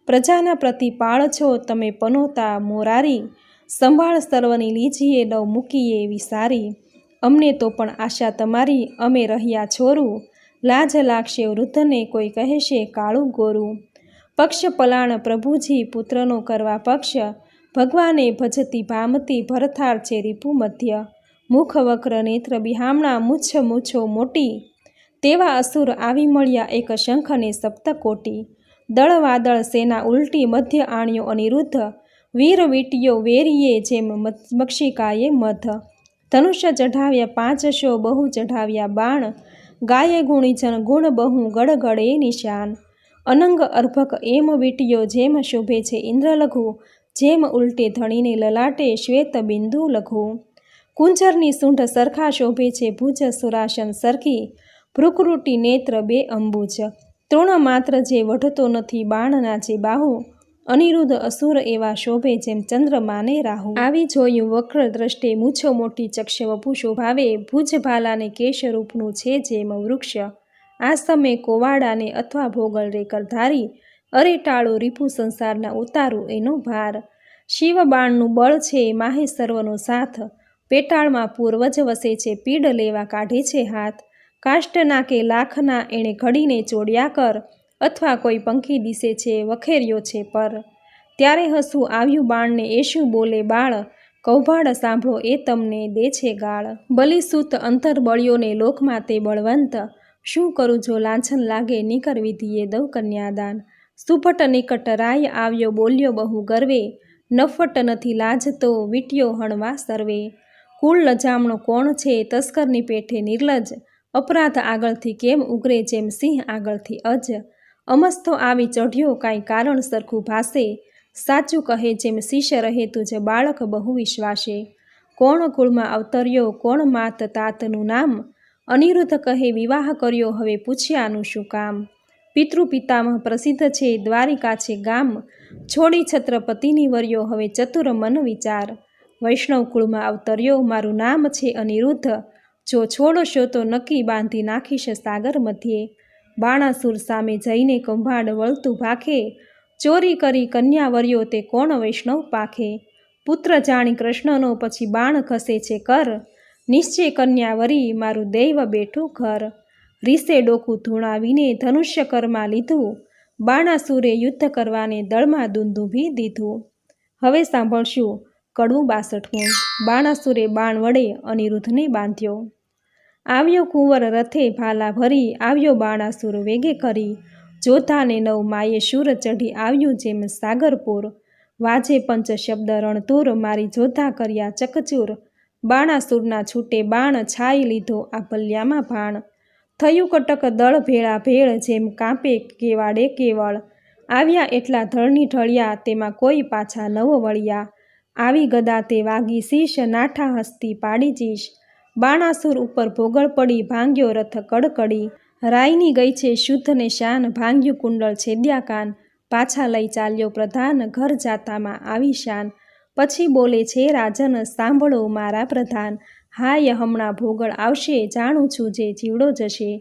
પ્રજાના પ્રતિપાળ છો તમે પનોતા મોરારી, સંભાળ સર્વની લીજીએ લવ મૂકીએ વિસારી। અમને તો પણ આશા તમારી અમે રહ્યા છોરું, લાજ લાગશે વૃદ્ધને કોઈ કહેશે કાળું ગોરું। પક્ષ પલાણ પ્રભુજી પુત્રનો કરવા પક્ષ, ભગવાને ભજતી ભામતી ભરથાળ છે રીપુ મધ્ય। મુખ વક્ર નેત્ર બિહામણા મૂછ મૂછો મોટી, તેવા અસુર આવી મળ્યા એક શંખને સપ્તકોટી। દળ વાદળ સેના ઉલટી મધ્ય આણ્યો અનિરુદ્ધ, વીર વીટીયો વેરીએ જેમ મક્ષિકાએ મધ। ધનુષ્ય ચઢાવ્યા 500 બહુ ચઢાવ્યા બાણ, ગાયે ગુણીજન ગુણ બહુ ગળગળે નિશાન। અનંગ અર્ભક એમ વીટીયો જેમ શોભે છે ઇન્દ્રલઘુ, જેમ ઉલટે ધણીને લલાટે શ્વેત બિંદુ લઘુ। કુંજરની સૂંઢ સરખા શોભે છે ભુજ સુરાસન સરખી, ભ્રુકુટી નેત્ર 2 અંબુજ। તૃણ માત્ર જે વઢતો નથી બાણના જે બાહુ, અનિરુદ્ધ અસુર એવા શોભે જેમ ચંદ્રમાને રાહુ। આવી જોયું વક્ર દ્રષ્ટે મૂછો મોટી ચક્ષ વપુ શોભાવે, ભુજ ભાલાને કેશરૂપનું છે જેમ વૃક્ષ। આ સમય કોવાડાને અથવા ભોગલ રે કરધારી, અરે ટાળો રીપુ સંસારના ઉતારું એનો ભાર। શિવ બાણનું બળ છે માહે સર્વનો સાથ, પેટાળમાં પૂર્વજ વસે છે પીડ લેવા કાઢે છે હાથ। કાષ્ટના કે લાખના એણે ઘડીને ચોડ્યા કર, અથવા કોઈ પંખી દિશે છે વખેર્યો છે પર। ત્યારે હસવું આવ્યું બાણને એ શું બોલે બાળ, કૌભાડ સાંભળો એ તમને દે છે ગાળ। બલિસૂત અંતર બળ્યોને લોકમાં તે બળવંત, શું કરું જો લાંછન લાગે નિકર વિધિએ દઉં કન્યાદાન। સુભટ નિકટ રાય આવ્યો બોલ્યો બહુ ગર્વે, નફટ નથી લાજતો વીટ્યો હણવા સર્વે। કુળ લજામણો કોણ છે તસ્કરની પેઠે નિર્લજ, અપરાધ આગળથી કેમ ઉગરે જેમ સિંહ આગળથી અજ। અમસ્તો આવી ચઢ્યો કાંઈ કારણ સરખું ભાસે, સાચું કહે જેમ શિષ્ય રહે તુજ બાળક બહુ વિશ્વાસે। કોણ કુળમાં અવતર્યો કોણ માત તાતનું નામ, અનિરુદ્ધ કહે વિવાહ કર્યો હવે પૂછ્યાનું શું કામ। પિતૃ પિતામહ પ્રસિદ્ધ છે દ્વારિકા છે ગામ, છોડી છત્રપતિની વર્યો હવે ચતુર મન વિચાર। વૈષ્ણવ કુળમાં અવતર્યો મારું નામ છે અનિરુદ્ધ, જો છોડશો તો નક્કી બાંધી નાખીશ સાગર મધ્યે। બાણાસુર સામે જઈને કૌભાંડ વળતું ભાખે, ચોરી કરી કન્યા વર્યો તે કોણ વૈષ્ણવ પાખે। પુત્ર જાણી કૃષ્ણનો પછી બાણ ખસે છે કર, નિશ્ચય કન્યા વરી મારું દૈવ બેઠું ઘર। રીસે ડોકું ધૂણાવીને ધનુષ્ય કરમાં લીધું, બાણાસુરે યુદ્ધ કરવાને દળમાં દુંદુભી દીધું। હવે સાંભળશું કડવું 62મું। બાણાસુરે બાણ વડે અનિરુદ્ધને બાંધ્યો, આવ્યો કુંવર રથે ભાલા ભરી, આવ્યો બાણાસુર વેગે કરી, જોધાને 9 માયે શૂર ચઢી આવ્યું જેમ સાગરપુર। વાજે પંચ શબ્દ રણતુર મારી જોધા કર્યા ચકચૂર, બાણાસુરના છૂટે બાણ છાઈ લીધો આ ભલ્યામાં ભાણ। થયું કટક દળ ભેળા ભેળ જેમ કાંપે કેવાડે કેવળ, આવ્યા એટલા ધળની ઢળ્યા તેમાં કોઈ પાછા નવ વળ્યા। આવી ગદા તે વાગી શીશ નાઠા હસ્તી પાડી જીશ, બાણાસુર ઉપર ભોગળ પડી ભાંગ્યો રથ કડકડી। રાયની ગઈ છે શુદ્ધ ને શાન, ભાંગ્યું કુંડળ છેદ્યા કાન, પાછા લઈ ચાલ્યો પ્રધાન ઘર જાતામાં આવી શાન। પછી બોલે છે રાજન સાંભળો મારા પ્રધાન, હાય હમણાં ભોગળ આવશે જાણું છું જે જીવડો જશે।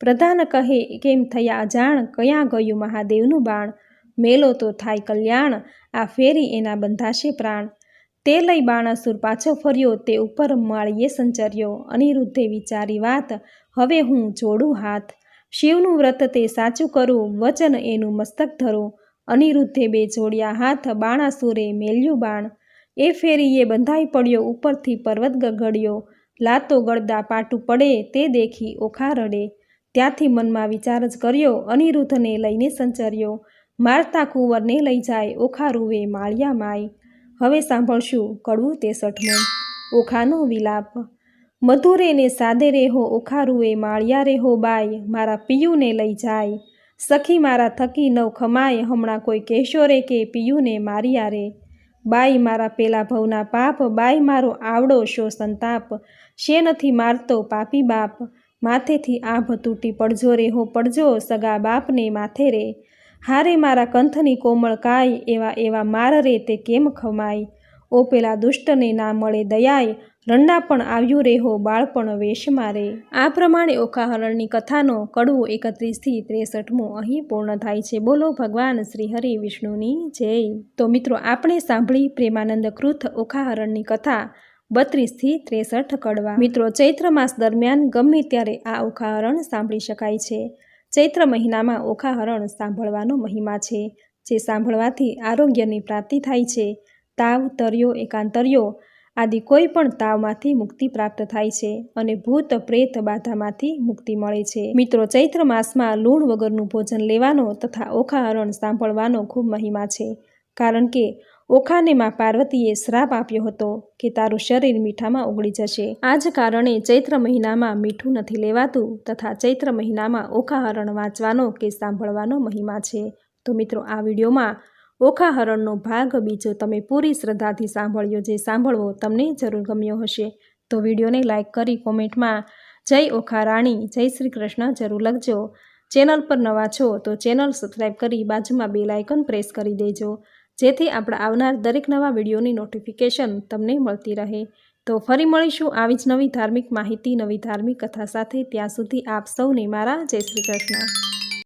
પ્રધાન કહે કેમ થયા અજાણ, કયાં ગયું મહાદેવનું બાણ, મેલો તો થાય કલ્યાણ, આ ફેરી એના બંધાશે પ્રાણ। તે લઈ બાણાસુર પાછો ફર્યો તે ઉપર માળીએ સંચર્યો, અનિરુદ્ધે વિચારી વાત હવે હું જોડું હાથ। શિવનું વ્રત તે સાચું કરું વચન એનું મસ્તક ધરું, અનિરુદ્ધે 2 જોડ્યા હાથ બાણાસુરે મેલ્યું બાણ। એ ફેરીએ બંધાઈ પડ્યો ઉપરથી પર્વત ગગડ્યો, લાતો ગળદા પાટું પડે તે દેખી ઓખા રડે। ત્યાંથી મનમાં વિચાર જ કર્યો, અનિરુદ્ધને લઈને સંચર્યો, મારતા કુંવરને લઈ જાય, ઓખા રૂવે માળિયા માય. હવે સાંભળશું કડવું 63મું. ઓખાનો વિલાપ. મધુરે ને સાદે રેહો, ઓખા રૂવે માળિયા રેહો બાય, મારા પિયુને લઈ જાય. સખી મારા થકી નવ ખમાય, હમણાં કોઈ કહેશો રે કે પિયુને માર્યા રે. બાઈ મારા પેલા ભવના પાપ, બાઈ મારો આવડો શો સંતાપ, શે નથી મારતો પાપી બાપ. માથેથી આભ તૂટી પડજો રે હો પડજો, સગા બાપને માથે રે. હારે મારા કંથની કોમળ કાય, એવા એવા માર રે તે કેમ ખમાય. ઓ પેલા દુષ્ટને ના મળે દયાય, રંડા પણ આવ્યું રે હો બાળપણ વેશ મારે. આ પ્રમાણે ઓખાહરણની કથાનો કડવું 31 થી 63મું અહીં પૂર્ણ થાય છે. બોલો ભગવાન શ્રી હરિ વિષ્ણુની જય. તો મિત્રો, આપણે સાંભળી પ્રેમાનંદ કૃત ઓખાહરણની કથા 32 થી 63 કડવા. મિત્રો, ચૈત્ર માસ દરમિયાન ગમે ત્યારે આ ઓખાહરણ સાંભળી શકાય છે. ચૈત્ર મહિનામાં ઓખાહરણ સાંભળવાનો મહિમા છે, જે સાંભળવાથી આરોગ્યની પ્રાપ્તિ થાય છે. તાવ, તર્યો, એકાંતર્યો આદિ કોઈ પણ તાવમાંથી મુક્તિ પ્રાપ્ત થાય છે અને ભૂત પ્રેત બાધામાંથી મુક્તિ મળે છે. મિત્રો, ચૈત્ર માસમાં લૂણ વગરનું ભોજન લેવાનો તથા ઓખાહરણ સાંભળવાનો ખૂબ મહિમા છે, કારણ કે ઓખાને માં પાર્વતીએ શ્રાપ આપ્યો હતો કે તારું શરીર મીઠામાં ઓગળી જશે. આ જ કારણે ચૈત્ર મહિનામાં મીઠું નથી લેવાતું તથા ચૈત્ર મહિનામાં ઓખાહરણ વાંચવાનો કે સાંભળવાનો મહિમા છે. તો મિત્રો, આ વિડીયોમાં ઓખાહરણનો ભાગ બીજો તમે પૂરી શ્રદ્ધાથી સાંભળ્યો, જે સાંભળવો તમને જરૂર ગમ્યો હશે. તો વિડીયોને લાઇક કરી કોમેન્ટમાં જય ઓખા રાણી, જય શ્રી કૃષ્ણ જરૂર લખજો. ચેનલ પર નવા છો તો ચેનલ સબસ્ક્રાઈબ કરી બાજુમાં બેલ આઇકન પ્રેસ કરી દેજો, જેથી આપણે આવનાર દરેક નવા વિડીયોની નોટિફિકેશન તમને મળતી રહે. તો ફરી મળીશું આવી જ નવી ધાર્મિક માહિતી, નવી ધાર્મિક કથા સાથે. ત્યાં સુધી આપ સૌને મારા જય શ્રી કૃષ્ણ.